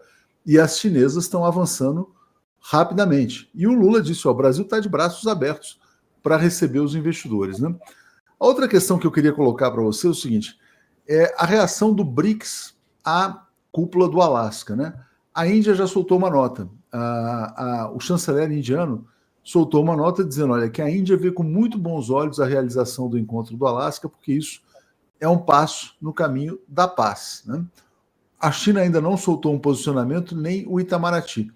e as chinesas estão avançando rapidamente. E o Lula disse, ó, o Brasil está de braços abertos para receber os investidores, né? A outra questão que eu queria colocar para você é o seguinte, é a reação do BRICS à cúpula do Alasca, né? A Índia já soltou uma nota, o chanceler indiano soltou uma nota dizendo, olha, que a Índia vê com muito bons olhos a realização do encontro do Alasca, porque isso é um passo no caminho da paz, né? A China ainda não soltou um posicionamento, nem o Itamaraty.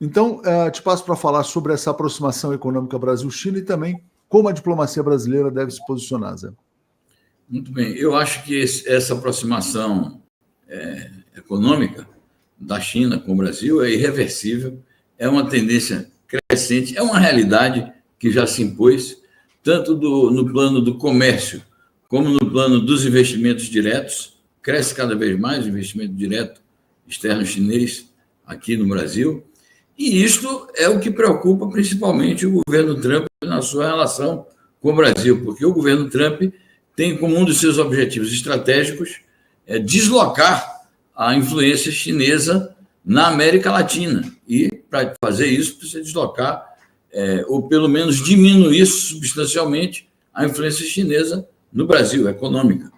Então, te passo para falar sobre essa aproximação econômica Brasil-China e também como a diplomacia brasileira deve se posicionar, Zé. Muito bem. Eu acho que essa aproximação econômica da China com o Brasil é irreversível, é uma tendência crescente, é uma realidade que já se impôs, tanto no plano do comércio como no plano dos investimentos diretos. Cresce cada vez mais o investimento direto externo chinês aqui no Brasil, e isto é o que preocupa principalmente o governo Trump na sua relação com o Brasil, porque o governo Trump tem como um dos seus objetivos estratégicos deslocar a influência chinesa na América Latina, e para fazer isso precisa deslocar, ou pelo menos diminuir substancialmente a influência chinesa no Brasil, econômica.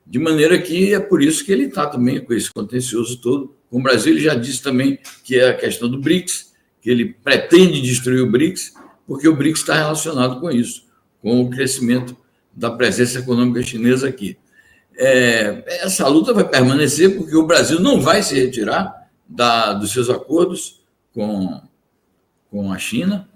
De maneira que é por isso que ele está também com esse contencioso todo. Com o Brasil, ele já disse também que é a questão do BRICS, que ele pretende destruir o BRICS, porque o BRICS está relacionado com isso, com o crescimento da presença econômica chinesa aqui. Essa luta vai permanecer porque o Brasil não vai se retirar dos seus acordos com a China.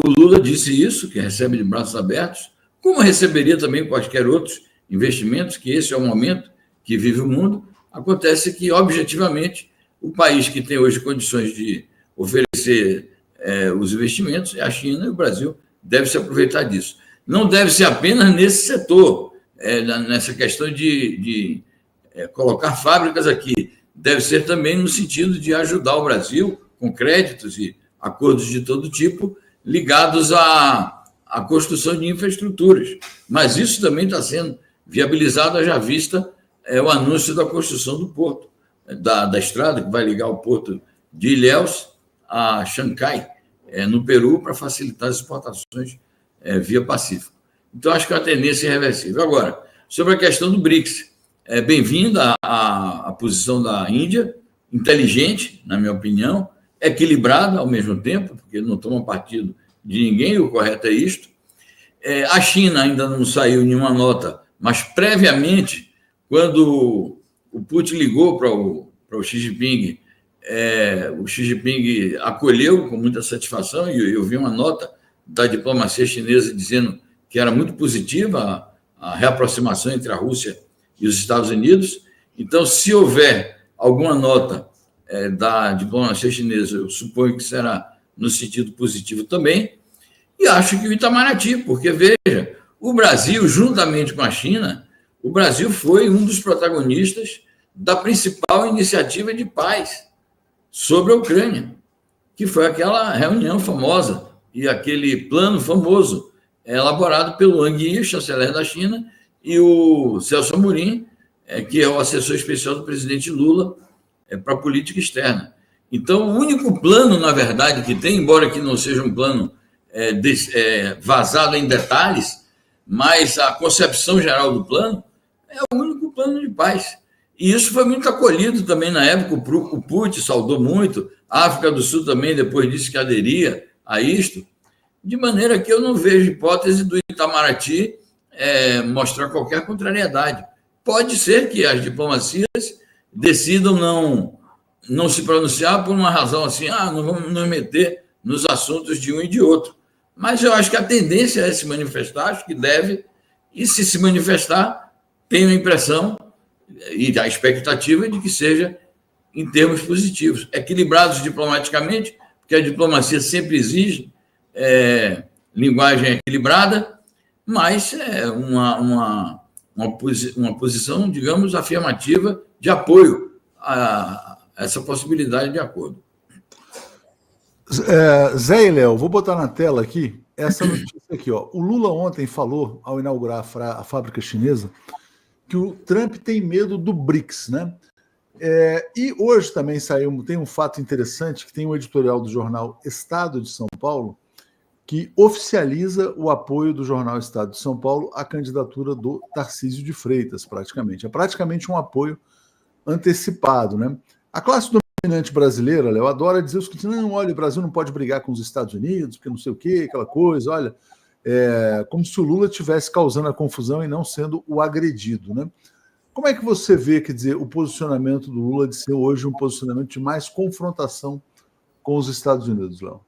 O Lula disse isso, que recebe de braços abertos, como receberia também quaisquer outros investimentos, que esse é o momento que vive o mundo. Acontece que, objetivamente, o país que tem hoje condições de oferecer os investimentos é a China, e o Brasil deve se aproveitar disso. Não deve ser apenas nesse setor, nessa questão de colocar fábricas aqui, deve ser também no sentido de ajudar o Brasil com créditos e acordos de todo tipo ligados à construção de infraestruturas. Mas isso também está sendo viabilizado, já vista o anúncio da construção do porto, da estrada que vai ligar o porto de Ilhéus a Xangai, no Peru, para facilitar as exportações via Pacífico. Então, acho que é uma tendência irreversível. Agora, sobre a questão do BRICS, é bem-vinda a posição da Índia, inteligente, na minha opinião, equilibrada ao mesmo tempo, porque não toma partido de ninguém, o correto é isto. A China ainda não saiu nenhuma nota, mas previamente, quando o Putin ligou para o Xi Jinping, o Xi Jinping acolheu com muita satisfação, e eu vi uma nota da diplomacia chinesa dizendo que era muito positiva a reaproximação entre a Rússia e os Estados Unidos. Então, se houver alguma nota da diplomacia chinesa, eu suponho que será no sentido positivo também. E acho que o Itamaraty, porque, veja, o Brasil, juntamente com a China, o Brasil foi um dos protagonistas da principal iniciativa de paz sobre a Ucrânia, que foi aquela reunião famosa e aquele plano famoso elaborado pelo Wang Yi, chanceler da China, e o Celso Amorim, que é o assessor especial do presidente Lula para a política externa. Então, o único plano, na verdade, que tem, embora que não seja um plano vazado em detalhes, mas a concepção geral do plano é o único plano de paz. E isso foi muito acolhido também na época, o Putin saudou muito, a África do Sul também depois disse que aderia a isto, de maneira que eu não vejo hipótese do Itamaraty mostrar qualquer contrariedade. Pode ser que as diplomacias decidam não se pronunciar por uma razão assim, não vamos nos meter nos assuntos de um e de outro. Mas eu acho que a tendência é se manifestar, acho que deve, e se manifestar, tenho a impressão e a expectativa de que seja em termos positivos, equilibrados diplomaticamente, porque a diplomacia sempre exige linguagem equilibrada, mas uma posição, digamos, afirmativa de apoio a essa possibilidade de acordo. Zé e Léo, vou botar na tela aqui essa notícia aqui. Ó. O Lula ontem falou, ao inaugurar a fábrica chinesa, que o Trump tem medo do BRICS, né? E hoje também tem um fato interessante, que tem um editorial do jornal Estado de São Paulo, que oficializa o apoio do jornal Estado de São Paulo à candidatura do Tarcísio de Freitas, praticamente. É praticamente um apoio antecipado, né? A classe dominante brasileira, Léo, adora dizer o seguinte: não, olha, o Brasil não pode brigar com os Estados Unidos, porque não sei o quê, aquela coisa, olha, como se o Lula estivesse causando a confusão e não sendo o agredido, né? Como é que você vê, quer dizer, o posicionamento do Lula de ser hoje um posicionamento de mais confrontação com os Estados Unidos, Léo?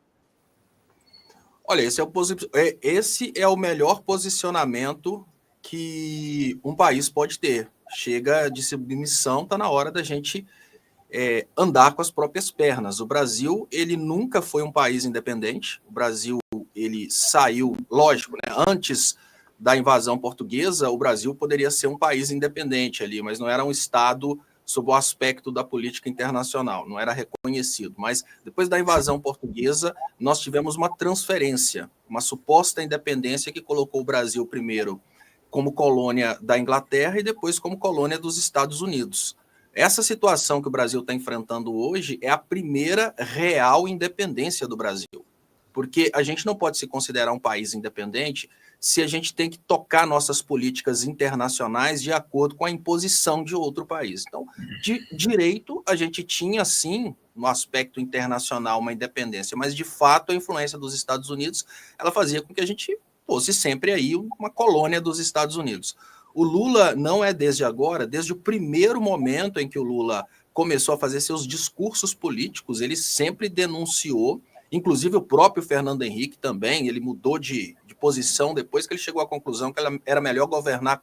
Olha, esse é o melhor posicionamento que um país pode ter. Chega de submissão, está na hora da gente andar com as próprias pernas. O Brasil, ele nunca foi um país independente. O Brasil, ele saiu, lógico, né, antes da invasão portuguesa, o Brasil poderia ser um país independente ali, mas não era um Estado sob o aspecto da política internacional, não era reconhecido. Mas depois da invasão portuguesa, nós tivemos uma transferência, uma suposta independência que colocou o Brasil primeiro como colônia da Inglaterra e depois como colônia dos Estados Unidos. Essa situação que o Brasil está enfrentando hoje é a primeira real independência do Brasil, porque a gente não pode se considerar um país independente se a gente tem que tocar nossas políticas internacionais de acordo com a imposição de outro país. Então, de direito, a gente tinha, sim, no aspecto internacional, uma independência, mas, de fato, a influência dos Estados Unidos, ela fazia com que a gente fosse sempre aí uma colônia dos Estados Unidos. O Lula não é desde agora, desde o primeiro momento em que o Lula começou a fazer seus discursos políticos, ele sempre denunciou, inclusive o próprio Fernando Henrique também, ele mudou de posição depois que ele chegou à conclusão que era melhor governar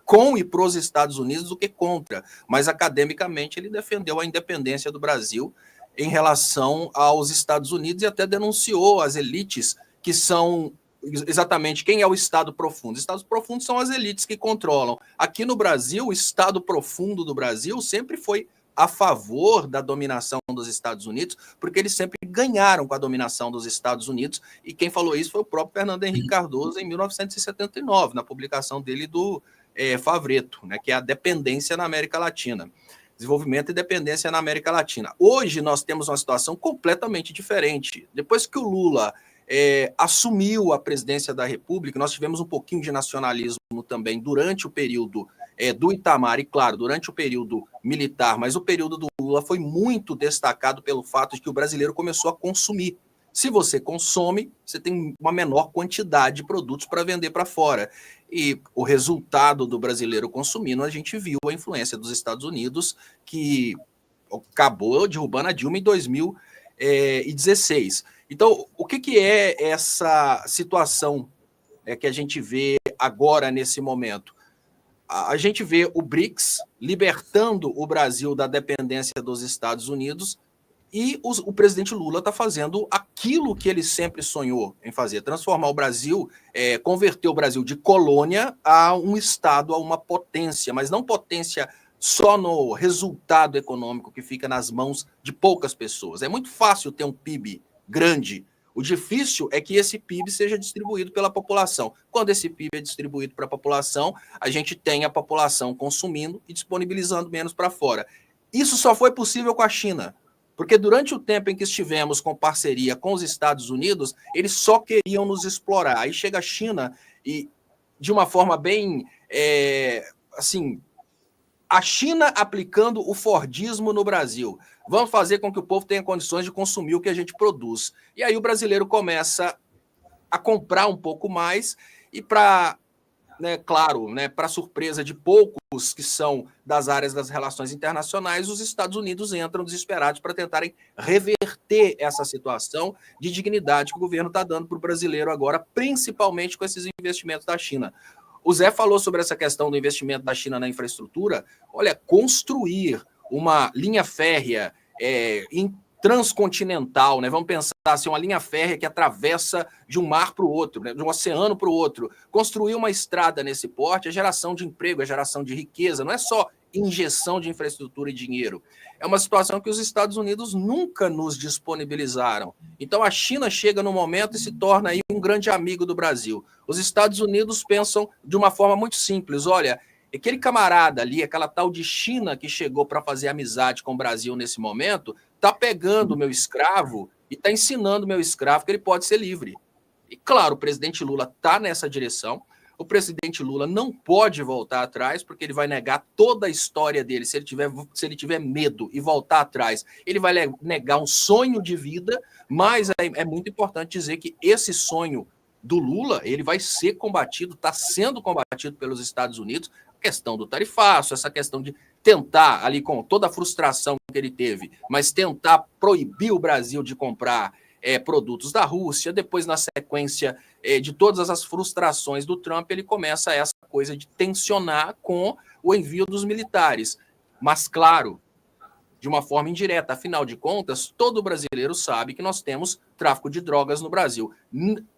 com e para os Estados Unidos do que contra. Mas, academicamente, ele defendeu a independência do Brasil em relação aos Estados Unidos e até denunciou as elites que são exatamente quem é o Estado profundo. Os Estados profundos são as elites que controlam. Aqui no Brasil, o Estado profundo do Brasil sempre foi a favor da dominação dos Estados Unidos, porque eles sempre ganharam com a dominação dos Estados Unidos, e quem falou isso foi o próprio Fernando Henrique Cardoso em 1979, na publicação dele do Favreto, né, que é a dependência na América Latina. Desenvolvimento e dependência na América Latina. Hoje nós temos uma situação completamente diferente. Depois que o Lula assumiu a presidência da República, nós tivemos um pouquinho de nacionalismo também durante o período do Itamar e, claro, durante o período militar, mas o período do Lula foi muito destacado pelo fato de que o brasileiro começou a consumir. Se você consome, você tem uma menor quantidade de produtos para vender para fora. E o resultado do brasileiro consumindo, a gente viu a influência dos Estados Unidos, que acabou derrubando a Dilma em 2016. Então, o que é essa situação que a gente vê agora, nesse momento? A gente vê o BRICS libertando o Brasil da dependência dos Estados Unidos e o presidente Lula está fazendo aquilo que ele sempre sonhou em fazer, transformar o Brasil, converter o Brasil de colônia a um Estado, a uma potência, mas não potência só no resultado econômico que fica nas mãos de poucas pessoas. É muito fácil ter um PIB grande. O difícil é que esse PIB seja distribuído pela população. Quando esse PIB é distribuído para a população, a gente tem a população consumindo e disponibilizando menos para fora. Isso só foi possível com a China, porque durante o tempo em que estivemos com parceria com os Estados Unidos, eles só queriam nos explorar. Aí chega a China e, de uma forma bem, a China aplicando o Fordismo no Brasil. Vamos fazer com que o povo tenha condições de consumir o que a gente produz. E aí o brasileiro começa a comprar um pouco mais e para, claro, para surpresa de poucos que são das áreas das relações internacionais, os Estados Unidos entram desesperados para tentarem reverter essa situação de dignidade que o governo está dando para o brasileiro agora, principalmente com esses investimentos da China. O Zé falou sobre essa questão do investimento da China na infraestrutura. Olha, construir uma linha férrea transcontinental, né? Vamos pensar assim, uma linha férrea que atravessa de um mar para o outro, né? De um oceano para o outro. Construir uma estrada nesse porte é geração de emprego, é geração de riqueza, não é só injeção de infraestrutura e dinheiro. É uma situação que os Estados Unidos nunca nos disponibilizaram. Então a China chega no momento e se torna aí um grande amigo do Brasil. Os Estados Unidos pensam de uma forma muito simples, olha, aquele camarada ali, aquela tal de China que chegou para fazer amizade com o Brasil nesse momento, está pegando o meu escravo e está ensinando o meu escravo que ele pode ser livre. E claro, o presidente Lula está nessa direção. O presidente Lula não pode voltar atrás, porque ele vai negar toda a história dele. Se ele tiver medo e voltar atrás, ele vai negar um sonho de vida, mas é muito importante dizer que esse sonho do Lula, ele vai ser combatido, está sendo combatido pelos Estados Unidos, a questão do tarifaço, essa questão de tentar, ali com toda a frustração que ele teve, mas tentar proibir o Brasil de comprar produtos da Rússia. Depois, na sequência de todas as frustrações do Trump, ele começa essa coisa de tensionar com o envio dos militares. Mas, claro, de uma forma indireta, afinal de contas, todo brasileiro sabe que nós temos tráfico de drogas no Brasil.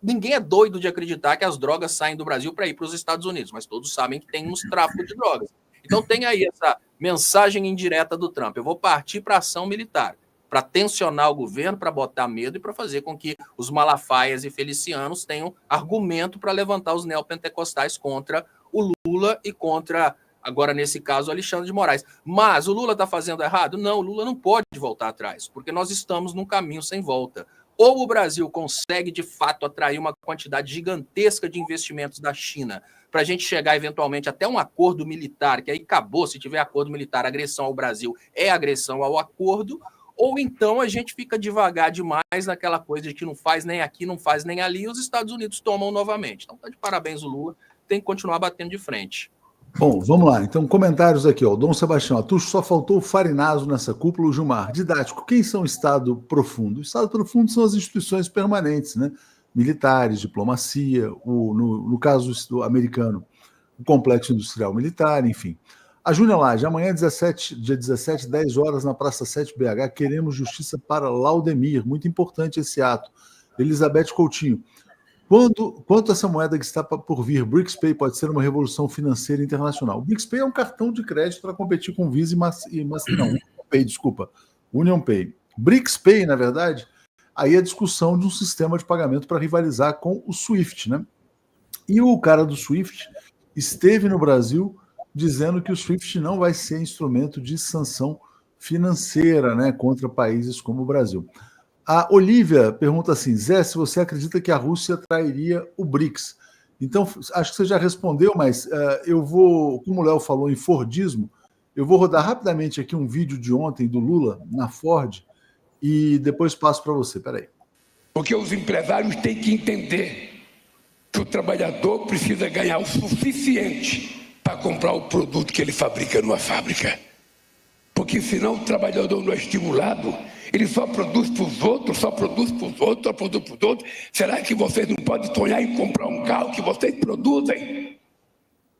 Ninguém é doido de acreditar que as drogas saem do Brasil para ir para os Estados Unidos, mas todos sabem que temos tráfico de drogas. Então tem aí essa mensagem indireta do Trump. Eu vou partir para a ação militar, para tensionar o governo, para botar medo e para fazer com que os malafaias e felicianos tenham argumento para levantar os neopentecostais contra o Lula e contra, agora nesse caso, o Alexandre de Moraes. Mas o Lula está fazendo errado? Não, o Lula não pode voltar atrás, porque nós estamos num caminho sem volta. Ou o Brasil consegue, de fato, atrair uma quantidade gigantesca de investimentos da China para a gente chegar, eventualmente, até um acordo militar, que aí acabou, se tiver acordo militar, agressão ao Brasil é agressão ao acordo, ou então a gente fica devagar demais naquela coisa de que não faz nem aqui, não faz nem ali, e os Estados Unidos tomam novamente. Então, tá de parabéns o Lula, tem que continuar batendo de frente. Bom, vamos lá. Então, comentários aqui, ó. Dom Sebastião, Atucho, só faltou o Farinazo nessa cúpula. O Gilmar, didático. Quem são o Estado profundo? O Estado profundo são as instituições permanentes, né? Militares, diplomacia, no caso americano, o complexo industrial militar, enfim. A Júnia Lage, amanhã, dia 17, 10 horas, na Praça 7 BH, queremos justiça para Laudemir. Muito importante esse ato. Elizabeth Coutinho. Quanto essa moeda que está por vir, BRICS-Pay pode ser uma revolução financeira internacional. O BRICS-Pay é um cartão de crédito para competir com Visa Union Pay. BRICS-Pay, na verdade, aí é a discussão de um sistema de pagamento para rivalizar com o SWIFT, né? E o cara do SWIFT esteve no Brasil dizendo que o SWIFT não vai ser instrumento de sanção financeira, né, contra países como o Brasil. A Olivia pergunta assim, Zé, se você acredita que a Rússia trairia o BRICS? Então, acho que você já respondeu, mas eu vou, como o Léo falou em Fordismo, eu vou rodar rapidamente aqui um vídeo de ontem do Lula na Ford e depois passo para você. Peraí. Porque os empresários têm que entender que o trabalhador precisa ganhar o suficiente para comprar o produto que ele fabrica numa fábrica. Porque senão o trabalhador não é estimulado, ele só produz para os outros, só produz para os outros, só produz para os outros. Será que vocês não podem sonhar em comprar um carro que vocês produzem?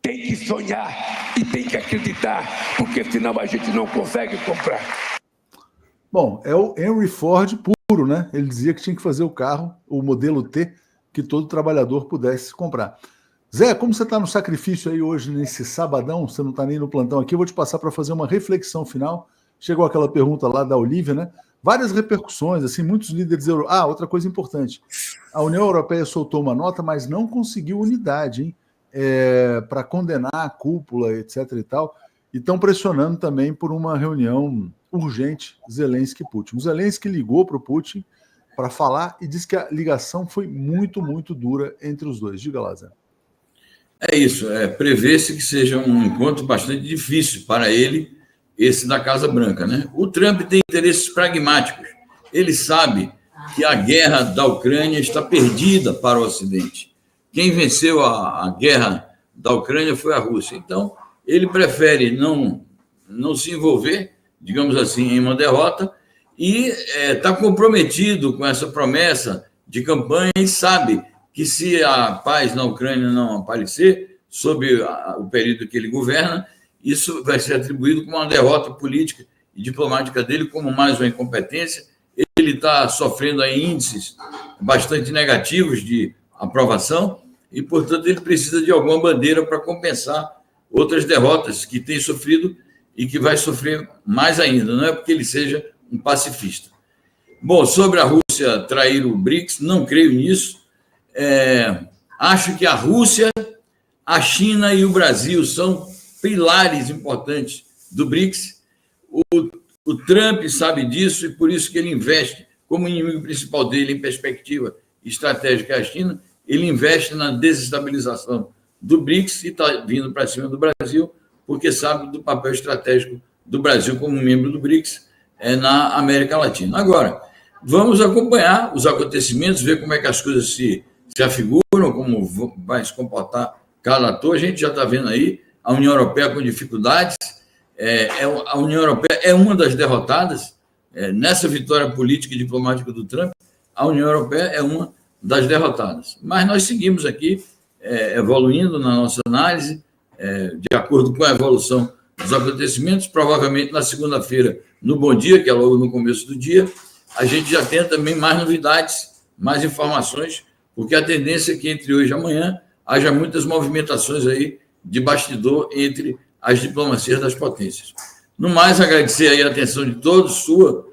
Tem que sonhar e tem que acreditar, porque senão a gente não consegue comprar. Bom, é o Henry Ford puro, né? Ele dizia que tinha que fazer o carro, o modelo T, que todo trabalhador pudesse comprar. Zé, como você está no sacrifício aí hoje, nesse sabadão, você não está nem no plantão aqui, eu vou te passar para fazer uma reflexão final. Chegou aquela pergunta lá da Olivia, né? Várias repercussões, assim, muitos líderes europeus. Ah, outra coisa importante. A União Europeia soltou uma nota, mas não conseguiu unidade, hein? Para condenar a cúpula, etc. e tal. E estão pressionando também por uma reunião urgente Zelensky-Putin. O Zelensky ligou para o Putin para falar e disse que a ligação foi muito, muito dura entre os dois. Diga lá, Zé. É isso, prevê-se que seja um encontro bastante difícil para ele, esse da Casa Branca, né? O Trump tem interesses pragmáticos. Ele sabe que a guerra da Ucrânia está perdida para o Ocidente. Quem venceu a guerra da Ucrânia foi a Rússia. Então, ele prefere não se envolver, digamos assim, em uma derrota e está comprometido com essa promessa de campanha e sabe que se a paz na Ucrânia não aparecer, sob o período que ele governa, isso vai ser atribuído como uma derrota política e diplomática dele, como mais uma incompetência. Ele está sofrendo aí índices bastante negativos de aprovação e, portanto, ele precisa de alguma bandeira para compensar outras derrotas que tem sofrido e que vai sofrer mais ainda. Não é porque ele seja um pacifista. Bom, sobre a Rússia trair o BRICS, não creio nisso. Acho que a Rússia, a China e o Brasil são pilares importantes do BRICS. O Trump sabe disso e por isso que ele investe, como inimigo principal dele em perspectiva estratégica a China, ele investe na desestabilização do BRICS e está vindo para cima do Brasil, porque sabe do papel estratégico do Brasil como membro do BRICS na América Latina. Agora, vamos acompanhar os acontecimentos, ver como é que as coisas se afiguram, como vai se comportar cada ator. A gente já está vendo aí a União Europeia com dificuldades. A União Europeia é uma das derrotadas nessa vitória política e diplomática do Trump. A União Europeia é uma das derrotadas. Mas nós seguimos aqui evoluindo na nossa análise, de acordo com a evolução dos acontecimentos. Provavelmente na segunda-feira, no Bom Dia, que é logo no começo do dia, a gente já tem também mais novidades, mais informações, porque a tendência é que entre hoje e amanhã haja muitas movimentações aí de bastidor entre as diplomacias das potências. No mais, agradecer aí a atenção de todos, sua,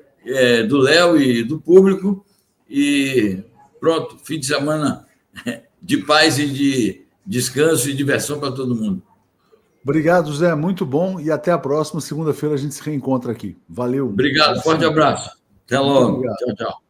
do Léo e do público, e pronto, fim de semana de paz e de descanso e diversão para todo mundo. Obrigado, Zé, muito bom, e até a próxima segunda-feira a gente se reencontra aqui. Valeu. Obrigado, forte abraço. Até logo. Tchau, tchau.